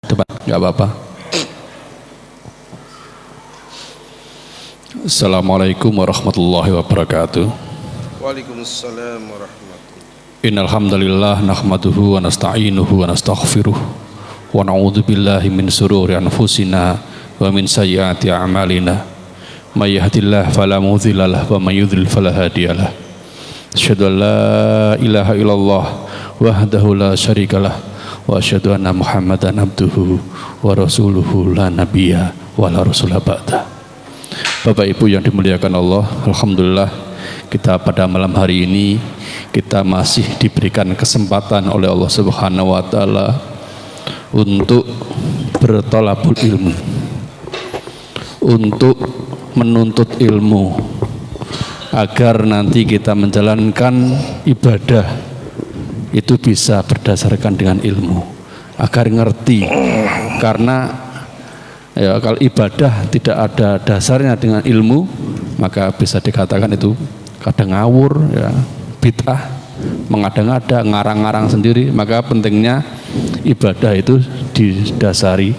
Depan, nggak apa-apa. Assalamualaikum warahmatullahi wabarakatuh. Waalaikumsalam warahmatullahi. Innal hamdalillah nahmaduhu wa nasta'inuhu wa nastaghfiruh wa na'udzu billahi min shururi anfusina wa min sayyiati a'malina. May yahdihillahu fala mudilla lahu wa may yudlil fala hadiyalah. Asyhadu an la ilaha illallah wahdahu la syarikalah wa asyhadu anna Muhammadan abduhu wa rasuluhu la nabiyya wa la rasula ba'da. Bapak Ibu yang dimuliakan Allah, alhamdulillah kita pada malam hari ini kita masih diberikan kesempatan oleh Allah Subhanahu wa taala untuk bertolabul ilmu, untuk menuntut ilmu agar nanti kita menjalankan ibadah itu bisa berdasarkan dengan ilmu, agar ngerti. Karena ya, kalau ibadah tidak ada dasarnya dengan ilmu, maka bisa dikatakan itu kadang ngawur, ya, bid'ah, mengada-ngada, ngarang-ngarang sendiri. Maka pentingnya ibadah itu didasari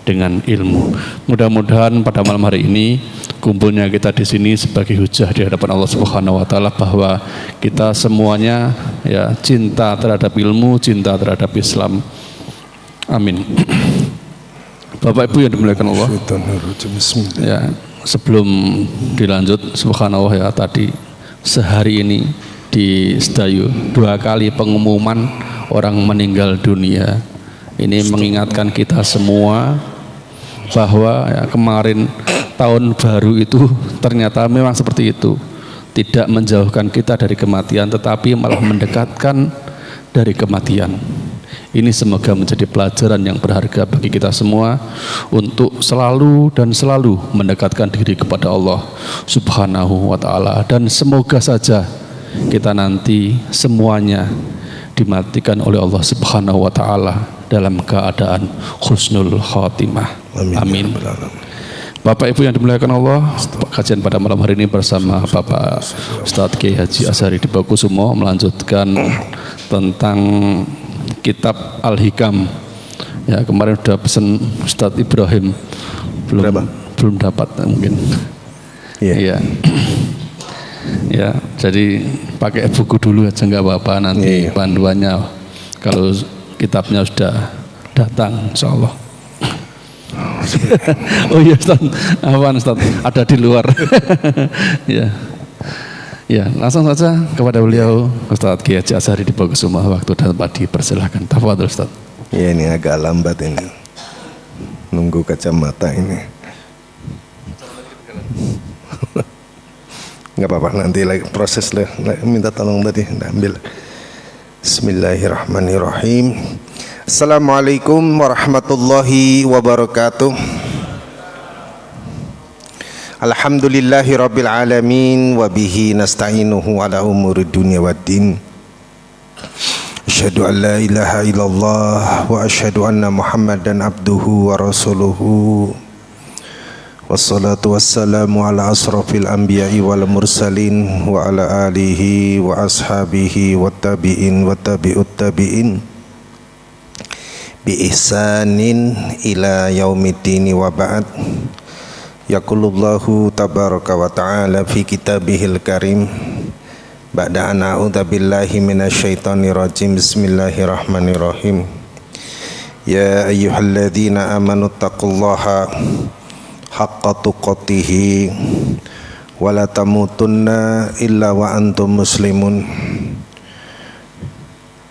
dengan ilmu. Mudah-mudahan pada malam hari ini kumpulnya kita di sini sebagai hujah di hadapan Allah Subhanahu wa taala bahwa kita semuanya ya cinta terhadap ilmu, cinta terhadap Islam. Amin. Bapak Ibu yang dimuliakan Allah. Ya, sebelum dilanjut, subhanallah ya, tadi sehari ini di Sedayu 2 kali pengumuman orang meninggal dunia. Ini mengingatkan kita semua bahwa ya, kemarin tahun baru itu ternyata memang seperti itu, tidak menjauhkan kita dari kematian, tetapi malah mendekatkan dari kematian. Ini semoga menjadi pelajaran yang berharga bagi kita semua untuk selalu dan selalu mendekatkan diri kepada Allah Subhanahu wa taala, dan semoga saja kita nanti semuanya dimatikan oleh Allah Subhanahu wa taala dalam keadaan husnul khotimah. Amin. Bapak Ibu yang dimuliakan Allah, kajian pada malam hari ini bersama Bapak Ustadz Kiai Haji Azhari Dibakusumo melanjutkan tentang kitab Al-Hikam. Ya, kemarin sudah pesan Ustadz Ibrahim, belum dapat mungkin. Iya. Ya, jadi pakai buku dulu aja nggak apa-apa, nanti panduannya kalau kitabnya sudah datang insyaallah. Oh iya Ustaz, apaan Ustaz? Ada di luar. Ya. Ya, langsung saja kepada beliau Ustaz Kiai Haji Azhari Dibakusumo, waktu dan tempat dipersilahkan. Tafadhol Ustaz. Ya, ini agak lambat ini. Nunggu kacamata ini. Enggak apa-apa, nanti lagi proses lah. Minta tolong tadi, ambil. Bismillahirrahmanirrahim. Assalamualaikum warahmatullahi wabarakatuh. Alhamdulillahi rabbil alamin wa bihi nasta'inuhu ala umuri dunya waddin. Asyhadu an la ilaha illallah wa asyhadu anna Muhammadan abduhu wa rasuluhu. Wassalatu wassalamu ala asrafil anbiya'i wal mursalin wa ala alihi wa ashabihi wa tabi'in wa tabi'ut tabi'in bi ihsanin ila yaumiddin wa ba'd. Yaqulullahu tabaraka wa ta'ala fi kitabihil karim ba'da an a'udzu billahi minasyaitonir rajim. Bismillahirrahmanirrahim. Ya ayyuhalladzina amanu taqullaha haqqa tuqatih wa la tamutunna illa wa antum muslimun.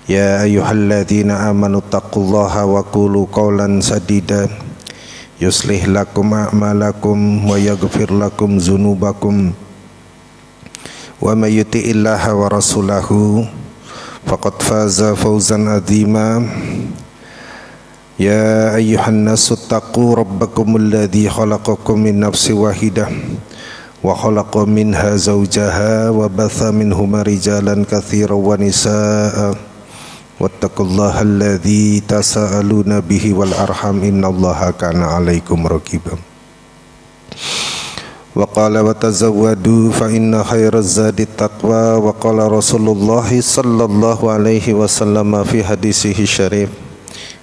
Ya ayyuhalladzina amanu taqullaha wa qulu qawlan sadida yuslih lakum a'malakum wa yaghfir lakum dzunubakum wa may yuti'illaha wa rasulahu faqad faza fawzan 'azima. Ya ayyuhan nasu taqu rabbakumul ladzi khalaqakum min nafsin wahidah wa khalaqa minha zawjaha wa batha minhuma rijalan katsiran wa nisaa'a wattaqullaha alladzi tasaaluna bihi wal arham innallaha kana 'alaikum raqiban. Wa qala wa tazawwadu fa inna khairaz zadi taqwa wa qala Rasulullah sallallahu alaihi wasallam fi hadisihi syarif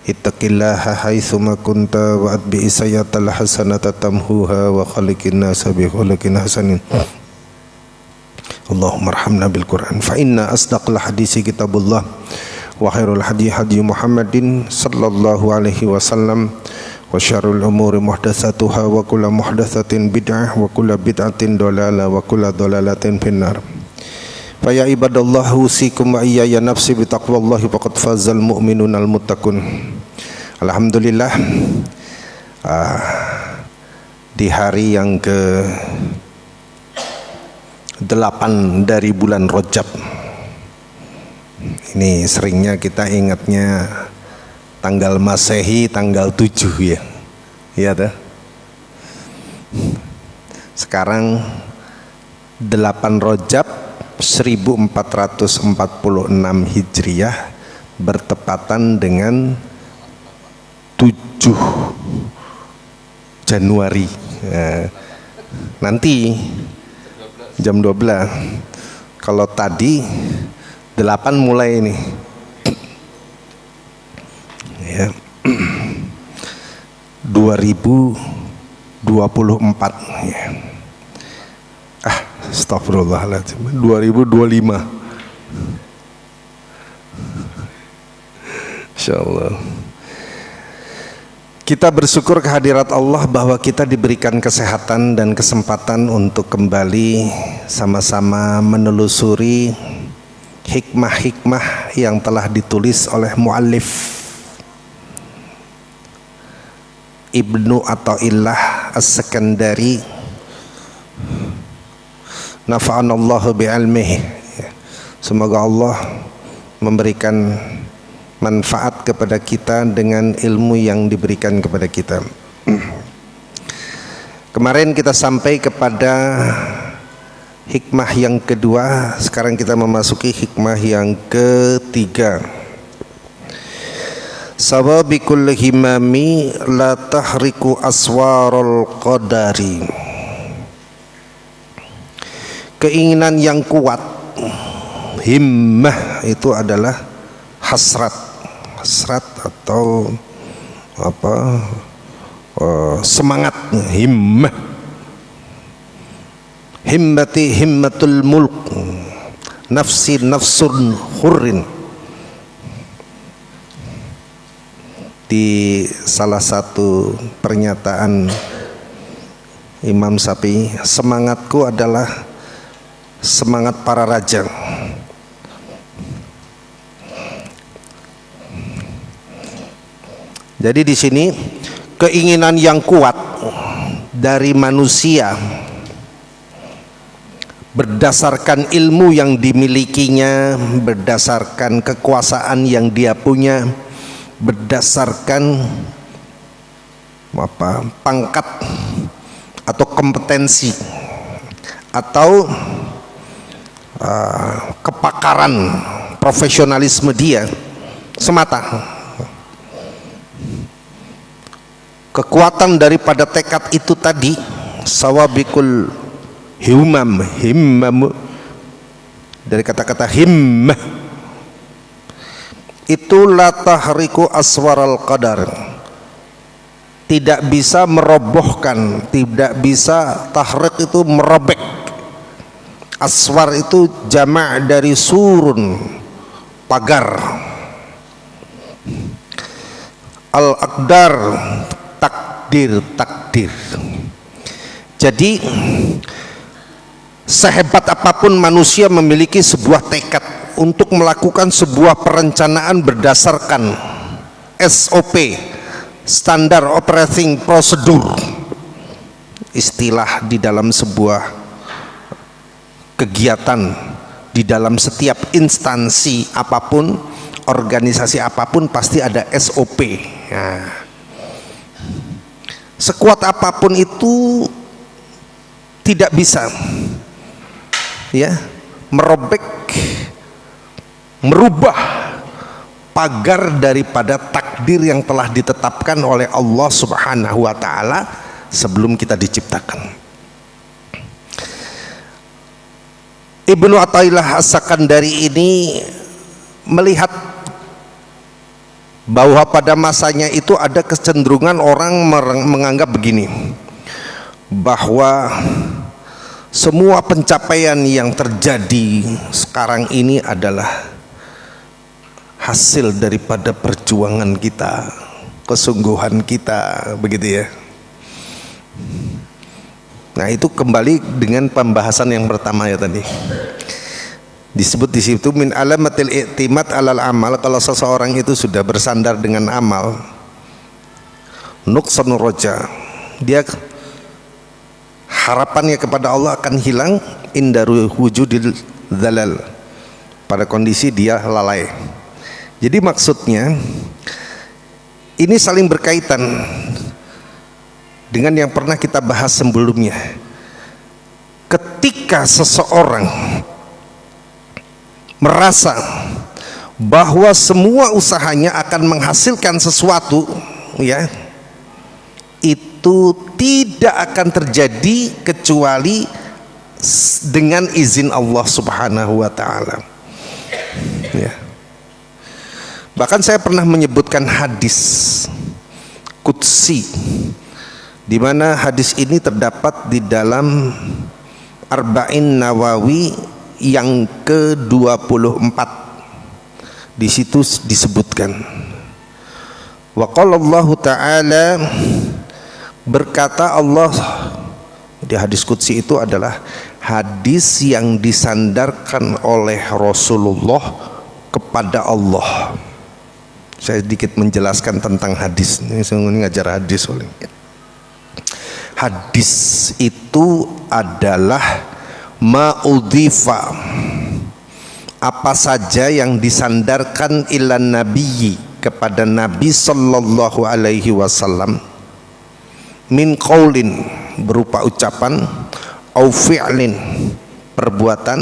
ittaqillaha haitsuma kunta wa atbi'i sayyatal hasanata tamhuha wa khaliqin nasa bi khuluqin hasanin. Allahumma arhamna bil Qur'an fa inna asdaqal hadisi kitabullah wa khairul hadi hadi Muhammadin sallallahu alaihi wasallam wa syarrul umuri muhdatsatuha wa kullu muhdatsatin bid'ah wa kullu bid'atin dhalalah wa kullu dhalalatin finnar. Fa ya ibadallah usikum wa iyaya nafsi bi taqwallahi faqad fazal mu'minunal muttaqun. Alhamdulillah, di hari yang ke-8 dari bulan Rajab ini, seringnya kita ingatnya tanggal Masehi tanggal 7 ya. Iya tuh. Sekarang 8 Rajab 1446 Hijriah bertepatan dengan 7 Januari. Nanti jam 12. Kalau tadi 8 mulai ini ya. 2024 ya. Astagfirullahaladzim, 2025. Insyaallah. Kita bersyukur kehadirat Allah bahwa kita diberikan kesehatan dan kesempatan untuk kembali sama-sama menelusuri hikmah-hikmah yang telah ditulis oleh muallif Ibnu Athaillah As-Sakandari, nafa'anallahu bi'ilmihi. Semoga Allah memberikan manfaat kepada kita dengan ilmu yang diberikan kepada kita. Kemarin kita sampai kepada hikmah yang kedua, sekarang kita memasuki hikmah yang ketiga. Sababikul himami la tahriku aswarul qadari. Keinginan yang kuat, himmah itu adalah hasrat atau apa, semangat, himmah. Himmati himmatul mulk, nafsi nafsun hurrin. Di salah satu pernyataan Imam Syafi'i, semangatku adalah semangat para raja. Jadi di sini keinginan yang kuat dari manusia berdasarkan ilmu yang dimilikinya, berdasarkan kekuasaan yang dia punya, berdasarkan pangkat atau kompetensi atau kepakaran, profesionalisme dia semata. Kekuatan daripada tekad itu tadi, sawabikul himmam, dari kata-kata himmah, itu la tahriku aswaral qadar, tidak bisa merobohkan, tidak bisa. Tahrik itu merobek. Aswar itu jama' dari surun, pagar. Al-aqdar, takdir. Jadi sehebat apapun manusia memiliki sebuah tekad untuk melakukan sebuah perencanaan berdasarkan SOP, standar operating procedure, istilah di dalam sebuah kegiatan, di dalam setiap instansi apapun, organisasi apapun pasti ada SOP. Nah, sekuat apapun itu tidak bisa ya merobek, merubah pagar daripada takdir yang telah ditetapkan oleh Allah Subhanahu wa taala sebelum kita diciptakan. Ibnu Athaillah As-Sakandari ini melihat bahwa pada masanya itu ada kecenderungan orang menganggap begini, bahwa semua pencapaian yang terjadi sekarang ini adalah hasil daripada perjuangan kita, kesungguhan kita, begitu ya. Nah, itu kembali dengan pembahasan yang pertama ya tadi. Disebut di situ min alamatil i'timad alal amal, kalau seseorang itu sudah bersandar dengan amal, nuqsanur roja, dia harapannya kepada Allah akan hilang, indaru wujudil dzalal, pada kondisi dia lalai. Jadi maksudnya ini saling berkaitan dengan yang pernah kita bahas sebelumnya. Ketika seseorang merasa bahwa semua usahanya akan menghasilkan sesuatu, ya, itu tidak akan terjadi kecuali dengan izin Allah Subhanahu wa taala. Ya. Bahkan saya pernah menyebutkan hadis qudsi, di mana hadis ini terdapat di dalam Arba'in Nawawi yang ke-24. Di situ disebutkan, wa qala Allah Ta'ala, berkata Allah. Di hadis qudsi itu adalah hadis yang disandarkan oleh Rasulullah kepada Allah. Saya sedikit menjelaskan tentang hadis ini, saya ngajar hadis oleh. Hadis itu adalah ma'udhifa, apa saja yang disandarkan ilan nabiyyi, kepada Nabi sallallahu alaihi wasallam, min qaulin, berupa ucapan, au fi'lin, perbuatan,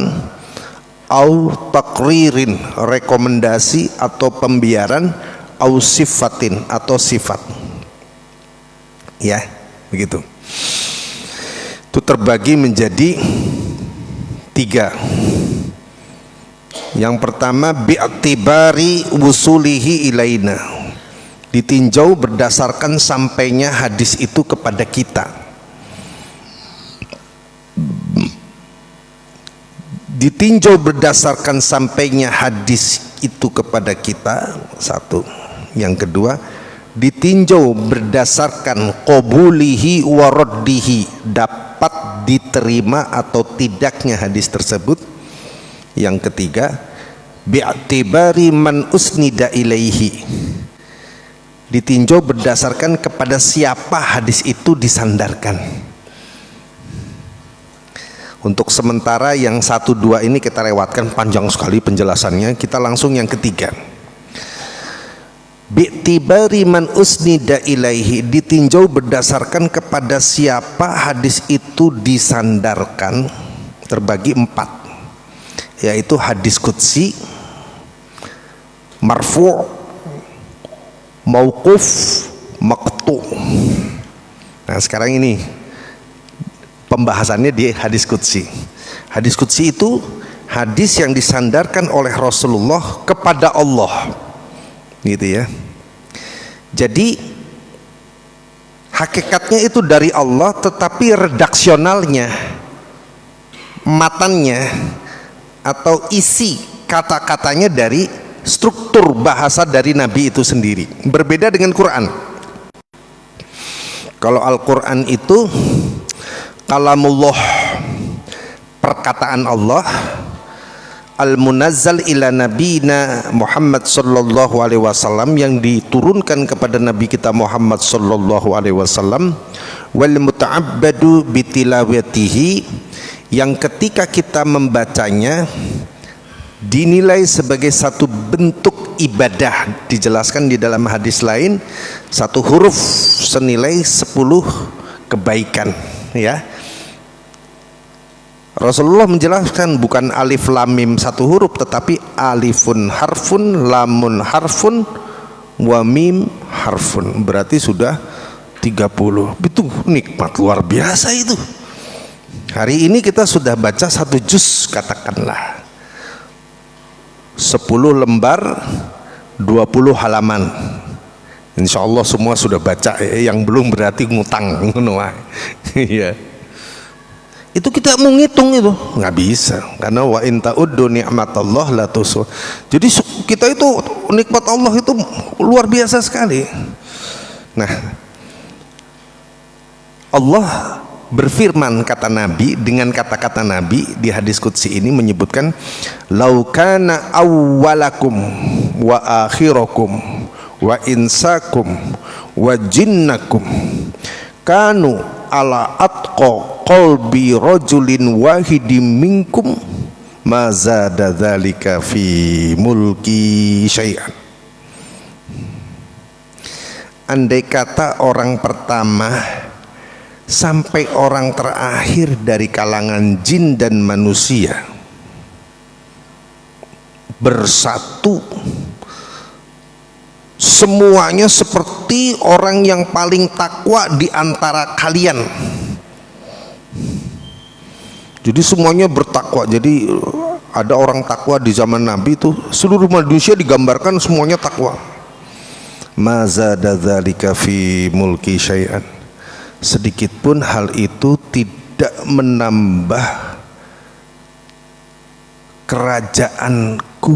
au taqririn, rekomendasi atau pembiaran, au sifatin, atau sifat. Ya, begitu. Itu terbagi menjadi 3. Yang pertama, bi'tibari wusulihi ilaina, ditinjau berdasarkan sampainya hadis itu kepada kita. Ditinjau berdasarkan sampainya hadis itu kepada kita, 1. Yang kedua, ditinjau berdasarkan qabulihi wa raddihi, dapat diterima atau tidaknya hadis tersebut. Yang ketiga, bi'tibari man usnida ilaihi, ditinjau berdasarkan kepada siapa hadis itu disandarkan. Untuk sementara yang 1, 2 ini kita lewatkan, panjang sekali penjelasannya. Kita langsung yang ketiga, bi'tibari man usnida ilaihi, ditinjau berdasarkan kepada siapa hadis itu disandarkan. Terbagi 4, yaitu hadis qudsi, marfu', mauquf, maqtu'. Nah, sekarang ini pembahasannya di hadis qudsi. Hadis qudsi itu hadis yang disandarkan oleh Rasulullah kepada Allah, gitu ya. Jadi hakikatnya itu dari Allah, tetapi redaksionalnya, matannya atau isi kata-katanya dari struktur bahasa dari Nabi itu sendiri. Berbeda dengan Quran. Kalau Al-Quran itu kalamullah, perkataan Allah, al-munazzal ila nabina Muhammad sallallahu alaihi wasallam, yang diturunkan kepada Nabi kita Muhammad sallallahu alaihi wasallam, wal muta'abbadu bitilawatihi, yang ketika kita membacanya dinilai sebagai satu bentuk ibadah. Dijelaskan di dalam hadis lain, 1 huruf senilai 10 kebaikan, ya. Rasulullah menjelaskan bukan alif lam mim 1 huruf, tetapi alifun harfun, lamun harfun, wa mim harfun, berarti sudah 30. Itu nikmat luar biasa itu. Hari ini kita sudah baca 1 juz, katakanlah 10 lembar 20 halaman. Insya Allah semua sudah baca, yang belum berarti ngutang. Iya. Itu kita mau ngitung itu nggak bisa, karena wa in ta'uddu ni'matallah la tuhsuha. Jadi kita itu nikmat Allah itu luar biasa sekali. Nah, Allah berfirman, kata Nabi, dengan kata-kata Nabi di hadis qudsi ini menyebutkan laukana awwalakum wa akhirakum wa insakum wa jinnakum kanu ala atqa qalbi rajulin wahidin minkum ma zada dzalika fi mulki syai'an. Andai kata orang pertama sampai orang terakhir dari kalangan jin dan manusia bersatu, semuanya seperti orang yang paling takwa di antara kalian. Jadi semuanya bertakwa. Jadi ada orang takwa di zaman Nabi itu, seluruh manusia digambarkan semuanya takwa. Ma zada dzalika fi mulki syai'an. Sedikit pun hal itu tidak menambah kerajaanku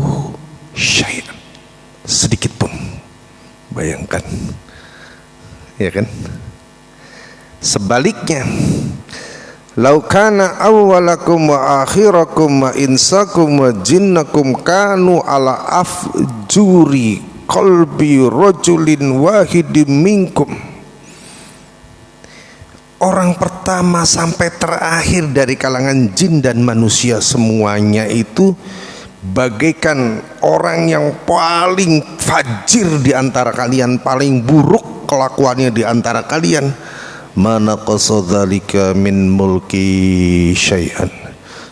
syai'an, sedikit pun. Bayangkan, ya kan? Sebaliknya, laukana awwalakum wa akhirakum wa insakum wa jinnakum kanu ala afjuri qalbi rajulin wahidin minkum. Orang pertama sampai terakhir dari kalangan jin dan manusia semuanya itu bagaikan orang yang paling fajir di antara kalian, paling buruk kelakuannya di antara kalian. Mana qasadzalika min mulki syai'an.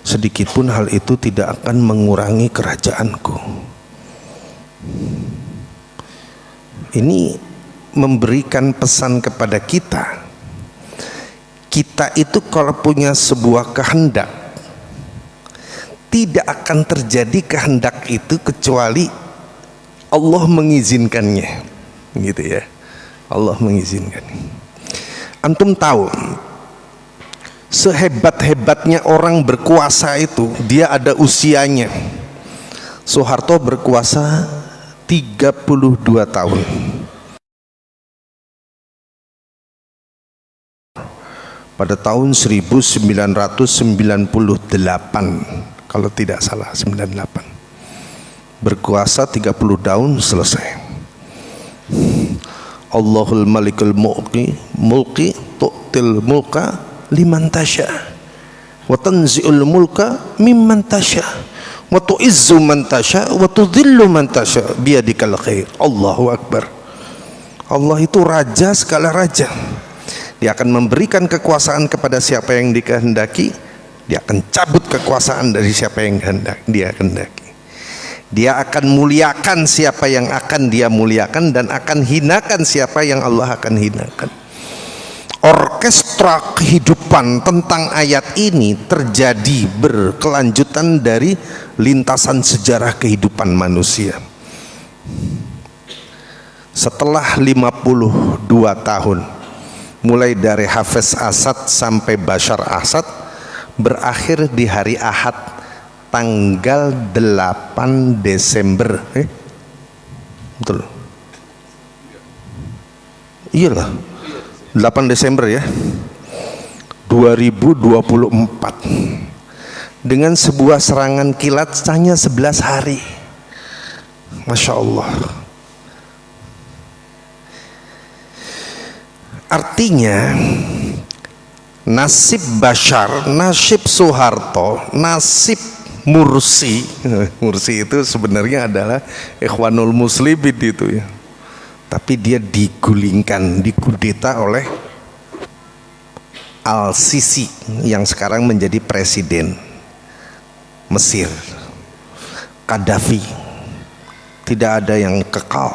Sedikit pun hal itu tidak akan mengurangi kerajaanku. Ini memberikan pesan kepada kita. Kita itu kalau punya sebuah kehendak, tidak akan terjadi kehendak itu kecuali Allah mengizinkannya, gitu ya. Allah mengizinkan. Antum tahu, sehebat-hebatnya orang berkuasa itu, dia ada usianya. Soeharto berkuasa 32 tahun. Pada tahun 1998, kalau tidak salah 98, berkuasa 30 tahun, selesai. Allahul malikul mulki tu'til mulka liman tasha wa tanzi'ul mulka mimman tasha wa tu'izzu man tasha wa tudhillu man tasha biyadikal khair. Allahu akbar. Allah itu raja segala raja. Dia akan memberikan kekuasaan kepada siapa yang dikehendaki, dia akan cabut kekuasaan dari siapa yang dia kehendaki. Dia akan muliakan siapa yang akan dia muliakan dan akan hinakan siapa yang Allah akan hinakan. Orkestra kehidupan tentang ayat ini terjadi berkelanjutan dari lintasan sejarah kehidupan manusia. Setelah 52 tahun, mulai dari Hafiz Asad sampai Bashar Asad, berakhir di hari Ahad tanggal 8 Desember. Betul? Iyalah, 8 Desember ya, 2024, dengan sebuah serangan kilat hanya 11 hari. Masya Allah. Artinya nasib Bashar, nasib Soeharto, nasib Mursi itu sebenarnya adalah Ikhwanul Muslimin itu ya. Tapi dia digulingkan, dikudeta oleh Al-Sisi yang sekarang menjadi presiden Mesir. Qaddafi, tidak ada yang kekal.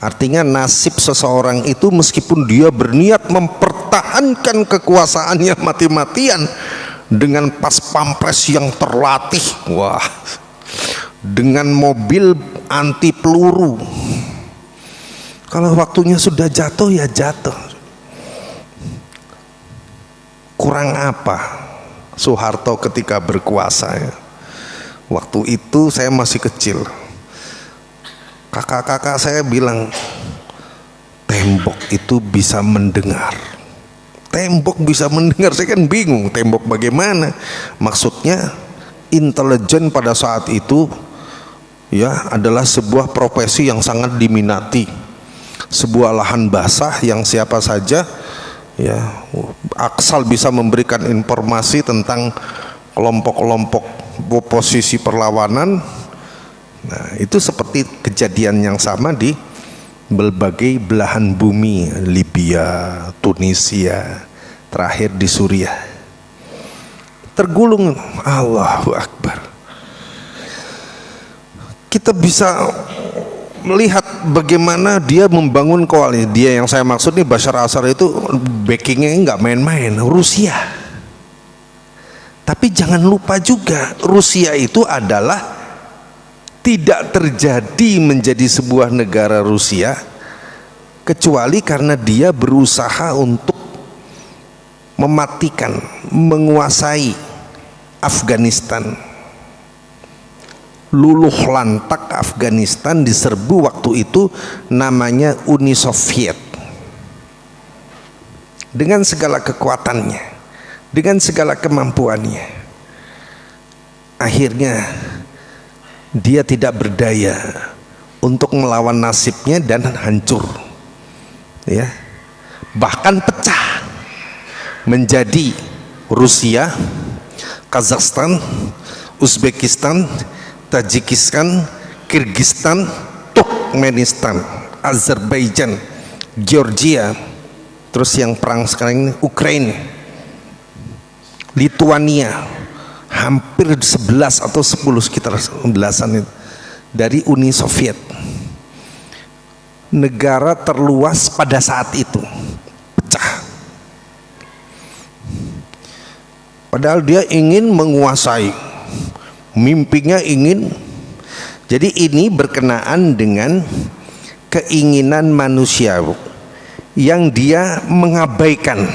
Artinya nasib seseorang itu meskipun dia berniat mempertahankan kekuasaannya mati-matian dengan pas pampres yang terlatih, wah, dengan mobil anti peluru. Kalau waktunya sudah jatuh ya jatuh. Kurang apa Soeharto ketika berkuasa ya. Waktu itu saya masih kecil. Kakak-kakak saya bilang, tembok itu bisa mendengar. Tembok bisa mendengar. Saya kan bingung, tembok bagaimana? Maksudnya intelijen pada saat itu ya adalah sebuah profesi yang sangat diminati. Sebuah lahan basah yang siapa saja ya asal bisa memberikan informasi tentang kelompok-kelompok posisi perlawanan. Nah, itu seperti kejadian yang sama di berbagai belahan bumi, Libya, Tunisia, terakhir di Suriah. Tergulung, Allahu Akbar. Kita bisa melihat bagaimana dia membangun koalisi. Dia yang saya maksud nih, Bashar al-Assad itu backingnya nggak main-main, Rusia. Tapi jangan lupa juga, Rusia itu adalah tidak terjadi menjadi sebuah negara Rusia kecuali karena dia berusaha untuk mematikan, menguasai Afghanistan. Luluh lantak Afghanistan diserbu waktu itu namanya Uni Soviet. Dengan segala kekuatannya, dengan segala kemampuannya, akhirnya dia tidak berdaya untuk melawan nasibnya dan hancur, ya, bahkan pecah menjadi Rusia, Kazakhstan, Uzbekistan, Tajikistan, Kirgistan, Turkmenistan, Azerbaijan, Georgia, terus yang perang sekarang ini Ukraina, Lituania, hampir 11 atau 10 sekitar belasan itu dari Uni Soviet. Negara terluas pada saat itu pecah. Padahal dia ingin menguasai, mimpinya ingin. Jadi ini berkenaan dengan keinginan manusia yang dia mengabaikan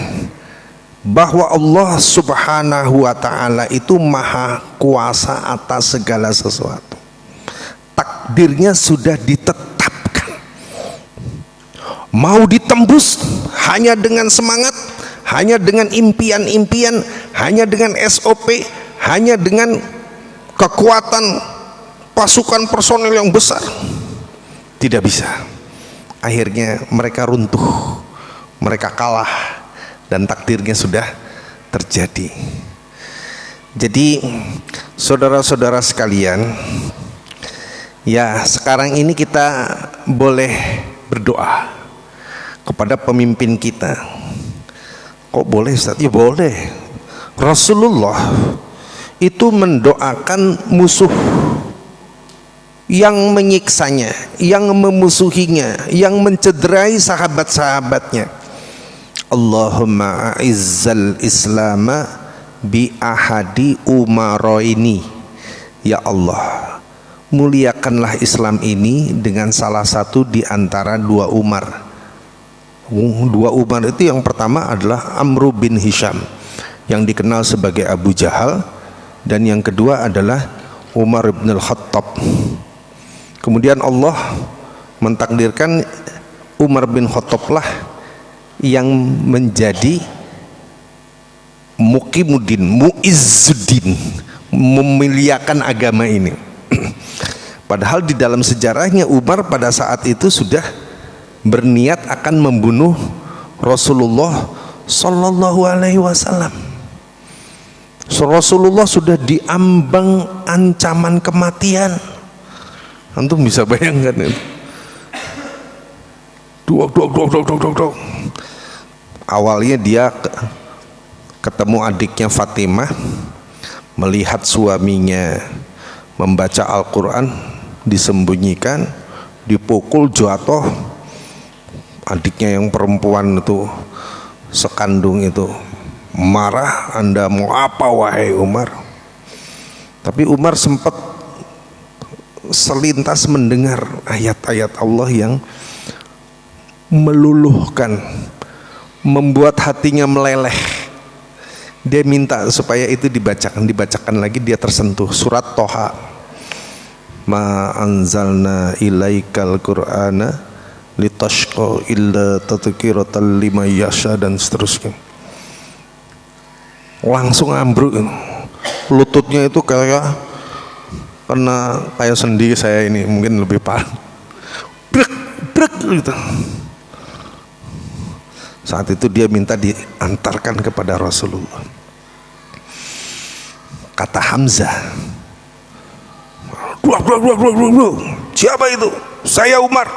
bahwa Allah Subhanahu wa ta'ala itu maha kuasa atas segala sesuatu. Takdirnya sudah ditetapkan. Mau ditembus hanya dengan semangat, hanya dengan impian-impian, hanya dengan SOP, hanya dengan kekuatan pasukan personel yang besar. Tidak bisa. Akhirnya mereka runtuh, mereka kalah, dan takdirnya sudah terjadi. Jadi saudara-saudara sekalian, ya sekarang ini kita boleh berdoa kepada pemimpin kita. Kok boleh Ustaz? Ya boleh. Rasulullah itu mendoakan musuh yang menyiksanya, yang memusuhinya, yang mencederai sahabat-sahabatnya. Allahumma a'izzal islama bi ahadi umaroini. Ya Allah, muliakanlah Islam ini dengan salah satu di antara dua Umar. Dua Umar itu yang pertama adalah Amr bin Hisham yang dikenal sebagai Abu Jahal, dan yang kedua adalah Umar bin Al-Khattab. Kemudian Allah mentakdirkan Umar bin Khattab lah yang menjadi Muqimuddin, Muizzuddin, memuliakan agama ini. Padahal di dalam sejarahnya Umar pada saat itu sudah berniat akan membunuh Rasulullah Sallallahu Alaihi Wasallam. Rasulullah sudah diambang ancaman kematian. Antum bisa bayangkan itu. Dok. Awalnya dia ketemu adiknya Fatimah, melihat suaminya membaca Al-Quran disembunyikan, dipukul, jatuh. Adiknya yang perempuan itu sekandung itu marah, Anda mau apa wahai Umar? Tapi Umar sempat selintas mendengar ayat-ayat Allah yang meluluhkan, membuat hatinya meleleh. Dia minta supaya itu dibacakan lagi, dia tersentuh. Surat Toha, ma anzalna ilaikal qur'ana litashqa illa tadhkiratan liman yasha, dan seterusnya. Langsung ambruk, lututnya itu kayak sendi saya ini, mungkin lebih parah, brek gitu. Saat itu dia minta diantarkan kepada Rasulullah. Kata Hamzah, siapa itu? Saya Umar.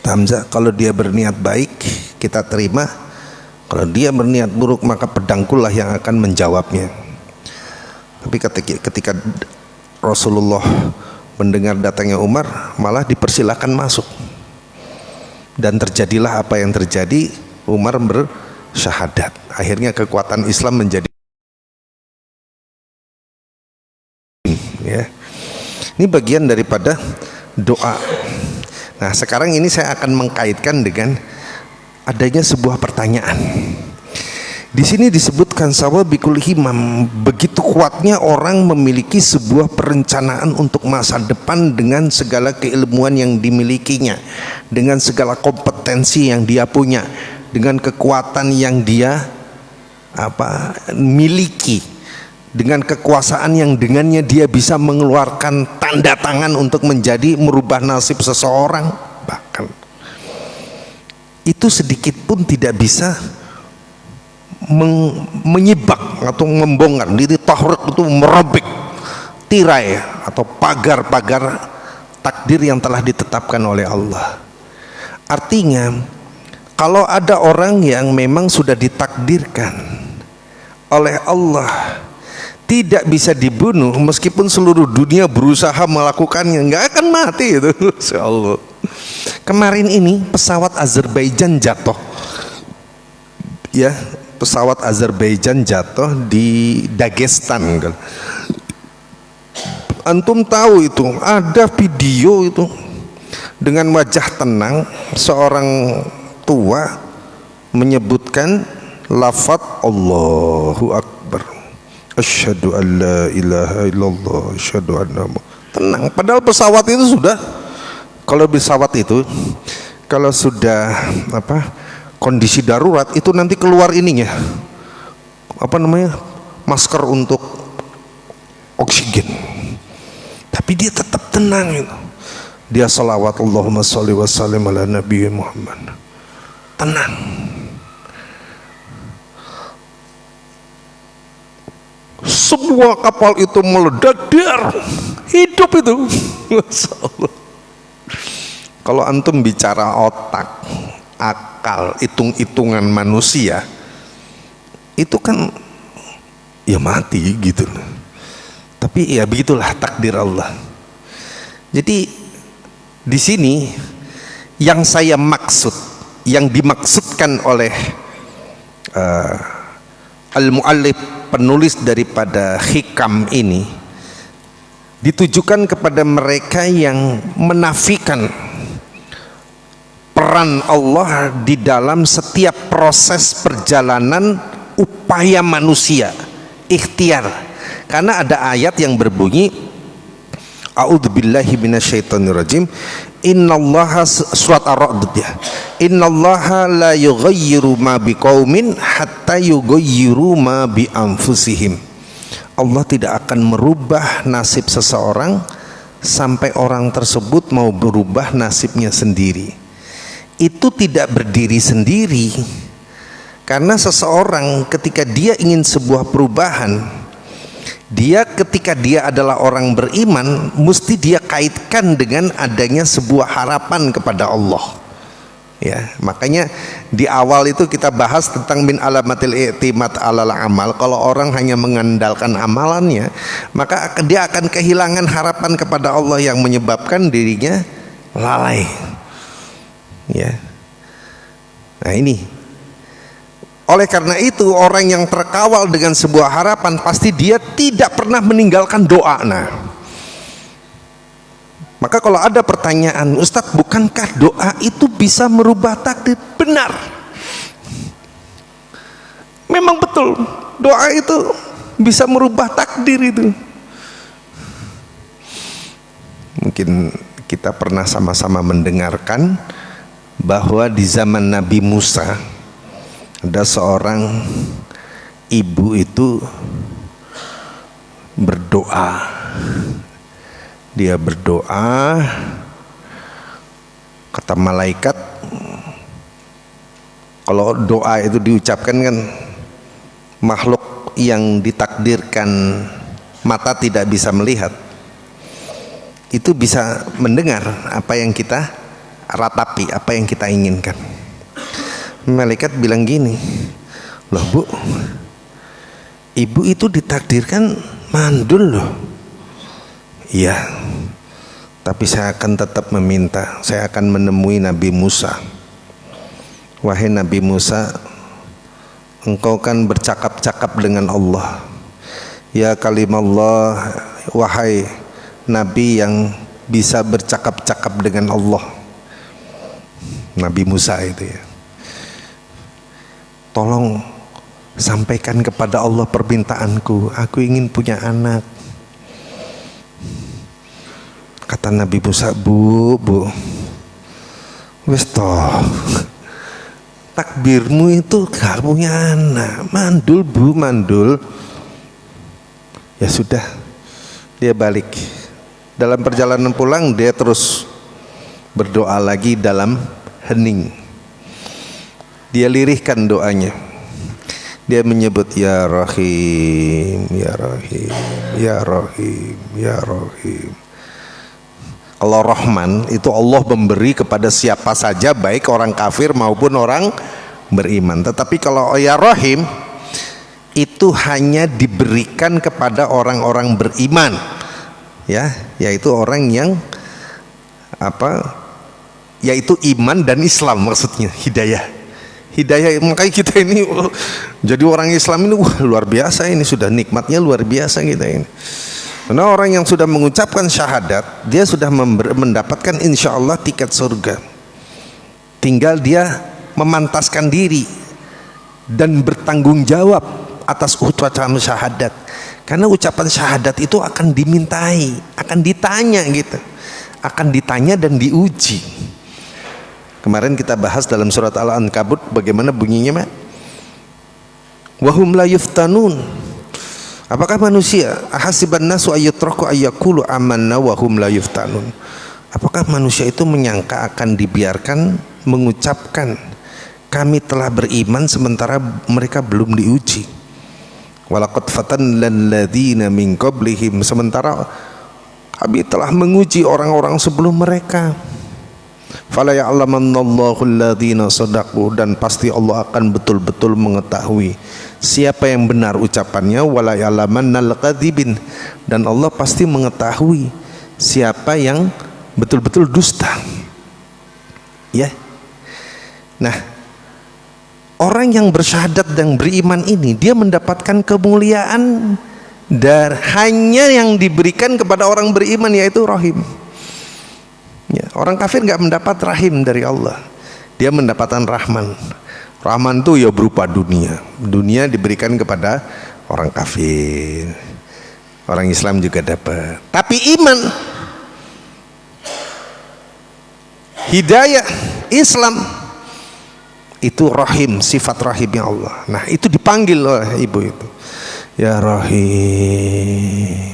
Kata Hamzah, kalau dia berniat baik kita terima, kalau dia berniat buruk maka pedangkulah yang akan menjawabnya. Tapi ketika Rasulullah mendengar datangnya Umar, malah dipersilahkan masuk. Dan terjadilah apa yang terjadi, Umar bersyahadat. Akhirnya kekuatan Islam menjadi, ya. Ini bagian daripada doa. Nah, sekarang ini saya akan mengkaitkan dengan adanya sebuah pertanyaan. Di sini disebutkan sawabikul himam, begitu kuatnya orang memiliki sebuah perencanaan untuk masa depan dengan segala keilmuan yang dimilikinya, dengan segala kompetensi yang dia punya, dengan kekuatan yang dia miliki, dengan kekuasaan yang dengannya dia bisa mengeluarkan tanda tangan untuk merubah nasib seseorang. Bahkan itu sedikit pun tidak bisa menyibak atau membongkar diri tahruk, itu merobek tirai atau pagar-pagar takdir yang telah ditetapkan oleh Allah. Artinya kalau ada orang yang memang sudah ditakdirkan oleh Allah tidak bisa dibunuh, meskipun seluruh dunia berusaha melakukannya, nggak akan mati itu. Insyaallah. Kemarin ini pesawat Azerbaijan jatuh, ya, pesawat Azerbaijan jatuh di Dagestan kan. Antum tahu itu, ada video itu dengan wajah tenang seorang tua menyebutkan lafaz Allahu Akbar, asyhadu an la ilaha illallah, asyhadu anna, tenang. Padahal pesawat itu sudah, kalau pesawat itu kalau sudah kondisi darurat itu nanti keluar ininya, masker untuk oksigen. Tapi dia tetap tenang itu. Dia salawat Allahumma sholli wa sallim ala Nabi Muhammad. Tenang. Semua kapal itu meledak, hidup itu. Masya Allah. Kalau antum bicara otak, akal, hitung-hitungan manusia, itu kan ya mati gitu. Tapi ya begitulah takdir Allah. Jadi di sini yang saya maksud, yang dimaksudkan oleh al-muallif, penulis daripada hikam ini, ditujukan kepada mereka yang menafikan peran Allah di dalam setiap proses perjalanan upaya manusia, ikhtiar. Karena ada ayat yang berbunyi a'udzubillahi minasyaitonirrajim, innallaha, surat Ar-Ra'd ya, innallaha la yughayyiru ma biqaumin hatta yughayyiru ma bi anfusihim. Allah tidak akan merubah nasib seseorang sampai orang tersebut mau berubah nasibnya sendiri. Itu tidak berdiri sendiri, karena seseorang ketika dia ingin sebuah perubahan, ketika dia adalah orang beriman, mesti dia kaitkan dengan adanya sebuah harapan kepada Allah. Ya, makanya di awal itu kita bahas tentang min alamatil i'timad alal amal. Kalau orang hanya mengandalkan amalannya, maka dia akan kehilangan harapan kepada Allah yang menyebabkan dirinya lalai. Ya. Nah ini, oleh karena itu orang yang terkawal dengan sebuah harapan pasti dia tidak pernah meninggalkan doa. Nah, Maka kalau ada pertanyaan, Ustadz, bukankah doa itu bisa merubah takdir? Benar. Memang betul, doa itu bisa merubah takdir itu. Mungkin kita pernah sama-sama mendengarkan bahwa di zaman Nabi Musa ada seorang ibu itu berdoa. Dia berdoa, kata malaikat, kalau doa itu diucapkan kan makhluk yang ditakdirkan mata tidak bisa melihat itu bisa mendengar apa yang kita ratapi, apa yang kita inginkan. Malaikat bilang gini, loh Bu, ibu itu ditakdirkan mandul loh. Iya, tapi saya akan tetap meminta, saya akan menemui Nabi Musa. Wahai Nabi Musa, engkau kan bercakap-cakap dengan Allah. Ya kalimallah, wahai Nabi yang bisa bercakap-cakap dengan Allah, Nabi Musa itu ya, tolong sampaikan kepada Allah permintaanku, aku ingin punya anak. Kata Nabi Musa, bu wes toh, takbirmu itu gak punya anak, mandul Bu, mandul. Ya sudah, dia balik. Dalam perjalanan pulang dia terus berdoa lagi dalam hening. Dia lirihkan doanya. Dia menyebut ya Rahim, ya Rahim, ya Rahim, ya Rahim. Allah Rahman itu Allah memberi kepada siapa saja, baik orang kafir maupun orang beriman. Tetapi kalau ya Rahim itu hanya diberikan kepada orang-orang beriman, ya, yaitu orang yang apa? Yaitu iman dan Islam, maksudnya hidayah. Hidayah, makanya kita ini jadi orang Islam ini luar biasa, ini sudah nikmatnya luar biasa kita ini. Karena orang yang sudah mengucapkan syahadat, dia sudah mendapatkan insya Allah tiket surga. Tinggal dia memantaskan diri dan bertanggung jawab atas ucapan syahadat. Karena ucapan syahadat itu akan dimintai, akan ditanya gitu, akan ditanya dan diuji. Kemarin kita bahas dalam surat Al-Ankabut bagaimana bunyinya, Mak? Wahum la yuftanun. Apakah manusia ahasiban nasu ayyutraku ayyakulu amanna wa hum la yuftanun? Apakah manusia itu menyangka akan dibiarkan mengucapkan kami telah beriman sementara mereka belum diuji? Walaqad fatanna alladzina min qablihim, sementara kami telah menguji orang-orang sebelum mereka. Fala ya'lamannallahu alladzina shadaqu, dan pasti Allah akan betul-betul mengetahui siapa yang benar ucapannya. Wala ya'lamannal kadzibin, dan Allah pasti mengetahui siapa yang betul-betul dusta. Ya. Nah, orang yang bersyahadat dan beriman ini dia mendapatkan kemuliaan dari hanya yang diberikan kepada orang beriman, yaitu rahim. Ya, orang kafir nggak mendapat rahim dari Allah, dia mendapatkan rahman. Rahman itu ya berupa dunia. Dunia diberikan kepada orang kafir, orang Islam juga dapat. Tapi iman, hidayah, Islam itu rahim, sifat rahimnya Allah. Nah itu dipanggil oleh ibu itu, ya Rahim.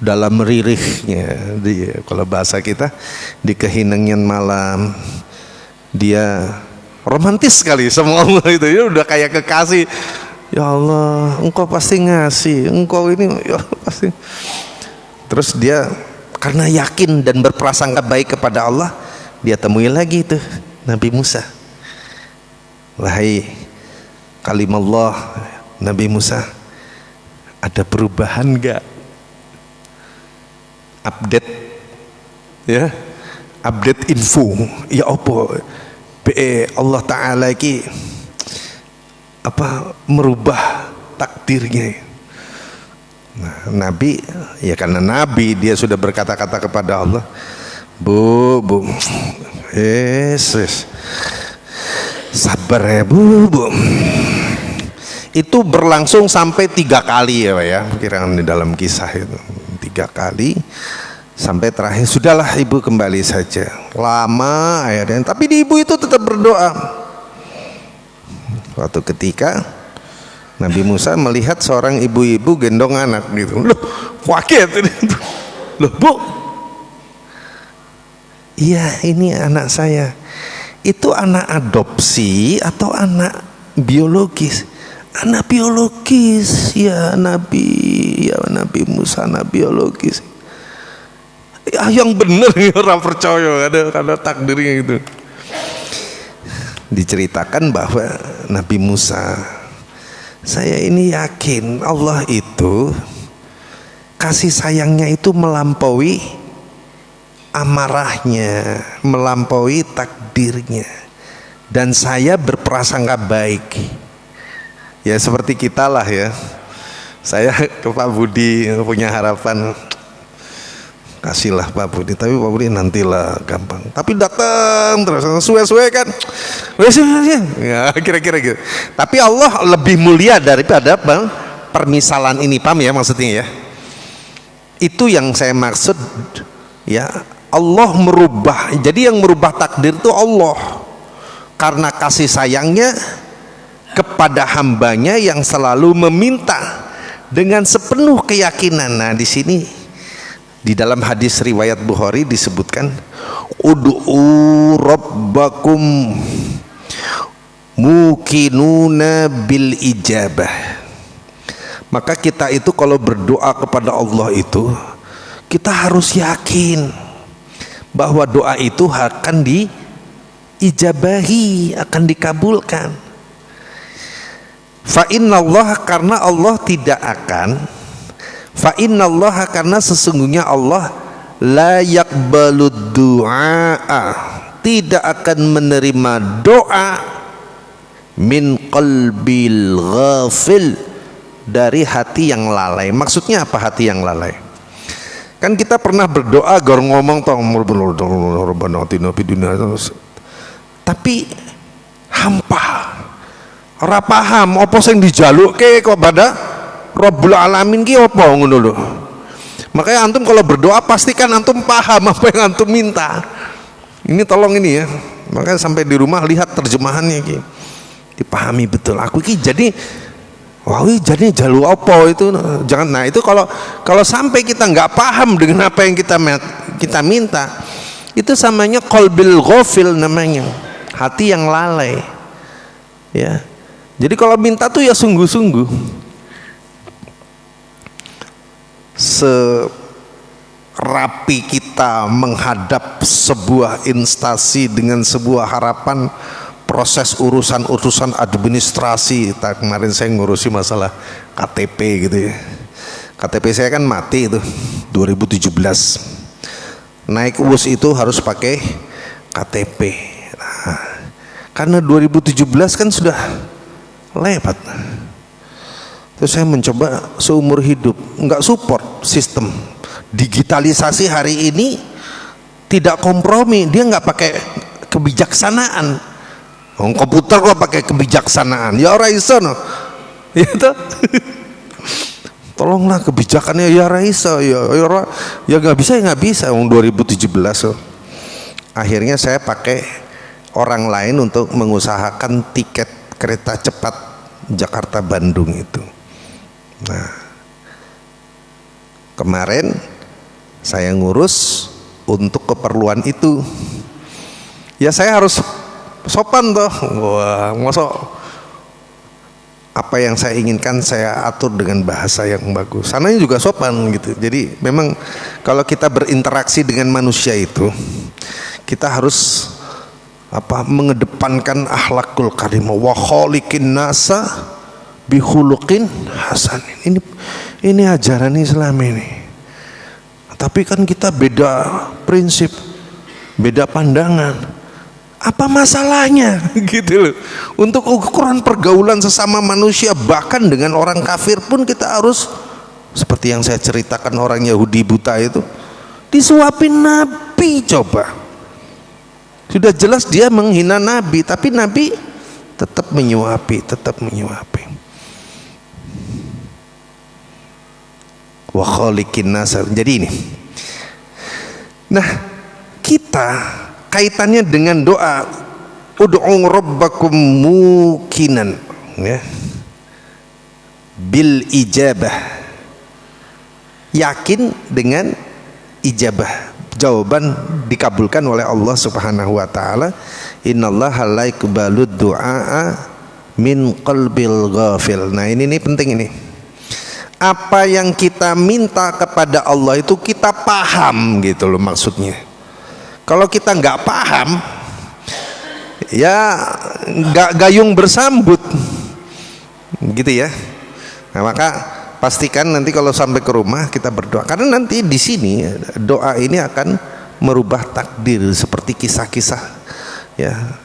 Dalam ririhnya dia, kalau bahasa kita di kehinangan malam, dia romantis sekali sama Allah itu. Dia udah kayak kekasih. Ya Allah, engkau pasti ngasih, engkau ini ya pasti. Terus dia karena yakin dan berprasangka baik kepada Allah, dia temui lagi itu Nabi Musa. Wahai kalimallah Nabi Musa, ada perubahan enggak? Update ya, update info ya apa Allah Ta'ala ki apa merubah takdirnya. Nah, Nabi ya karena Nabi dia sudah berkata-kata kepada Allah, bu, yes. Sabar ya bu. Itu berlangsung sampai 3 kali ya Pak ya, kira-kira di dalam kisah itu 3 kali sampai terakhir sudahlah ibu kembali saja. Lama akhirnya, tapi di ibu itu tetap berdoa. Waktu ketika Nabi Musa melihat seorang ibu-ibu gendong anak gitu, loh kaget itu, loh bu, iya ini anak saya. Itu anak adopsi atau anak biologis? Anak biologis ya Nabi Musa, anak biologis. Ya, yang bener orang percaya ada takdirnya itu. Diceritakan bahwa Nabi Musa, saya ini yakin Allah itu kasih sayangnya itu melampaui amarahnya, melampaui takdirnya, dan saya berprasangka baik. Ya seperti kita lah ya. Saya ke Pak Budi punya harapan, kasihlah Pak Budi, tapi Pak Budi nantilah gampang. Tapi datang terus suwe-suwe kan. Ya kira-kira gitu. Tapi Allah lebih mulia daripada permisalan ini, paham ya maksudnya ya? Itu yang saya maksud ya. Allah merubah. Jadi yang merubah takdir itu Allah karena kasih sayangnya kepada hambanya yang selalu meminta dengan sepenuh keyakinan. Nah di sini di dalam hadis riwayat Bukhari disebutkan, ud'u rabbakum mukinuna bil ijabah. Maka kita itu kalau berdoa kepada Allah itu kita harus yakin bahwa doa itu akan diijabahi, akan dikabulkan. Fa innallaha, karena Allah tidak akan, fa innallaha, karena sesungguhnya Allah la yaqbalud du'a, tidak akan menerima doa min qalbil ghafil, dari hati yang lalai. Maksudnya apa hati yang lalai? Kan kita pernah berdoa gor ngomong tapi hampa, ora paham apa sing dijalukke kok pada Rabbul Alamin ki apa ngono lho. Makanya antum kalau berdoa pastikan antum paham apa yang antum minta. Ini tolong ini ya. Makanya sampai di rumah lihat terjemahannya ki. Dipahami betul. Aku ki jadi wah, jadi jalu apa itu? Jangan. Nah itu kalau sampai kita nggak paham dengan apa yang kita minta, itu samanya qalbil ghafil namanya, hati yang lalai. Ya. Jadi kalau minta tuh ya sungguh-sungguh. Serapi kita menghadap sebuah instansi dengan sebuah harapan, proses urusan administrasi. Kemarin saya ngurusi masalah KTP gitu ya. KTP saya kan mati itu 2017. Naik UUS itu harus pakai KTP. Nah, karena 2017 kan sudah lewat. Terus saya mencoba seumur hidup nggak support sistem digitalisasi hari ini, tidak kompromi, dia nggak pakai kebijaksanaan. Komputer kok pakai kebijaksanaan, ya ora iso no. Gitu. Tolonglah kebijakannya ya ora iso, ya nggak bisa, ya nggak bisa. 2017 so. Akhirnya saya pakai orang lain untuk mengusahakan tiket kereta cepat Jakarta Bandung itu. Nah, kemarin saya ngurus untuk keperluan itu. Ya saya harus sopan toh. Wah, masa apa yang saya inginkan saya atur dengan bahasa yang bagus. Sananya juga sopan gitu. Jadi memang kalau kita berinteraksi dengan manusia itu, kita harus mengedepankan akhlakul karimah, wa khaliqin nasa bi khuluqin hasan. Ini ajaran Islam ini. Tapi kan kita beda prinsip, beda pandangan. Apa masalahnya gitu loh. Untuk ukuran pergaulan sesama manusia, bahkan dengan orang kafir pun kita harus Seperti yang saya ceritakan orang Yahudi buta itu, disuapin Nabi. Coba, sudah jelas dia menghina Nabi, tapi Nabi tetap menyuapi, tetap menyuapi. Wa khaliqin nas. Jadi ini, nah kita kaitannya dengan doa ud'u rabbakum mukinan, ya, bil ijabah, yakin dengan ijabah, jawaban dikabulkan oleh Allah Subhanahu wa taala. Innallaha la yaqbalu du'a min qalbil ghafil. Nah, ini penting ini. Apa yang kita minta kepada Allah itu kita paham gitu loh maksudnya. Kalau kita nggak paham, ya nggak gayung bersambut gitu ya. Nah, maka pastikan nanti kalau sampai ke rumah kita berdoa, karena nanti di sini doa ini akan merubah takdir seperti kisah-kisah, ya.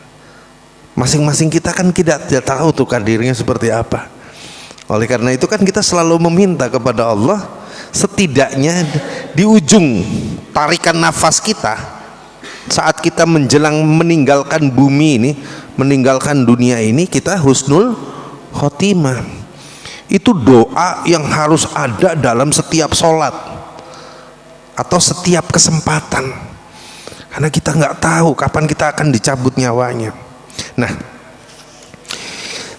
Masing-masing kita kan tidak tahu tuh takdirnya seperti apa. Oleh karena itu kan kita selalu meminta kepada Allah, setidaknya di ujung tarikan nafas kita saat kita menjelang meninggalkan bumi ini, meninggalkan dunia ini, kita husnul khotimah. Itu doa yang harus ada dalam setiap sholat atau setiap kesempatan, karena kita nggak tahu kapan kita akan dicabut nyawanya. Nah,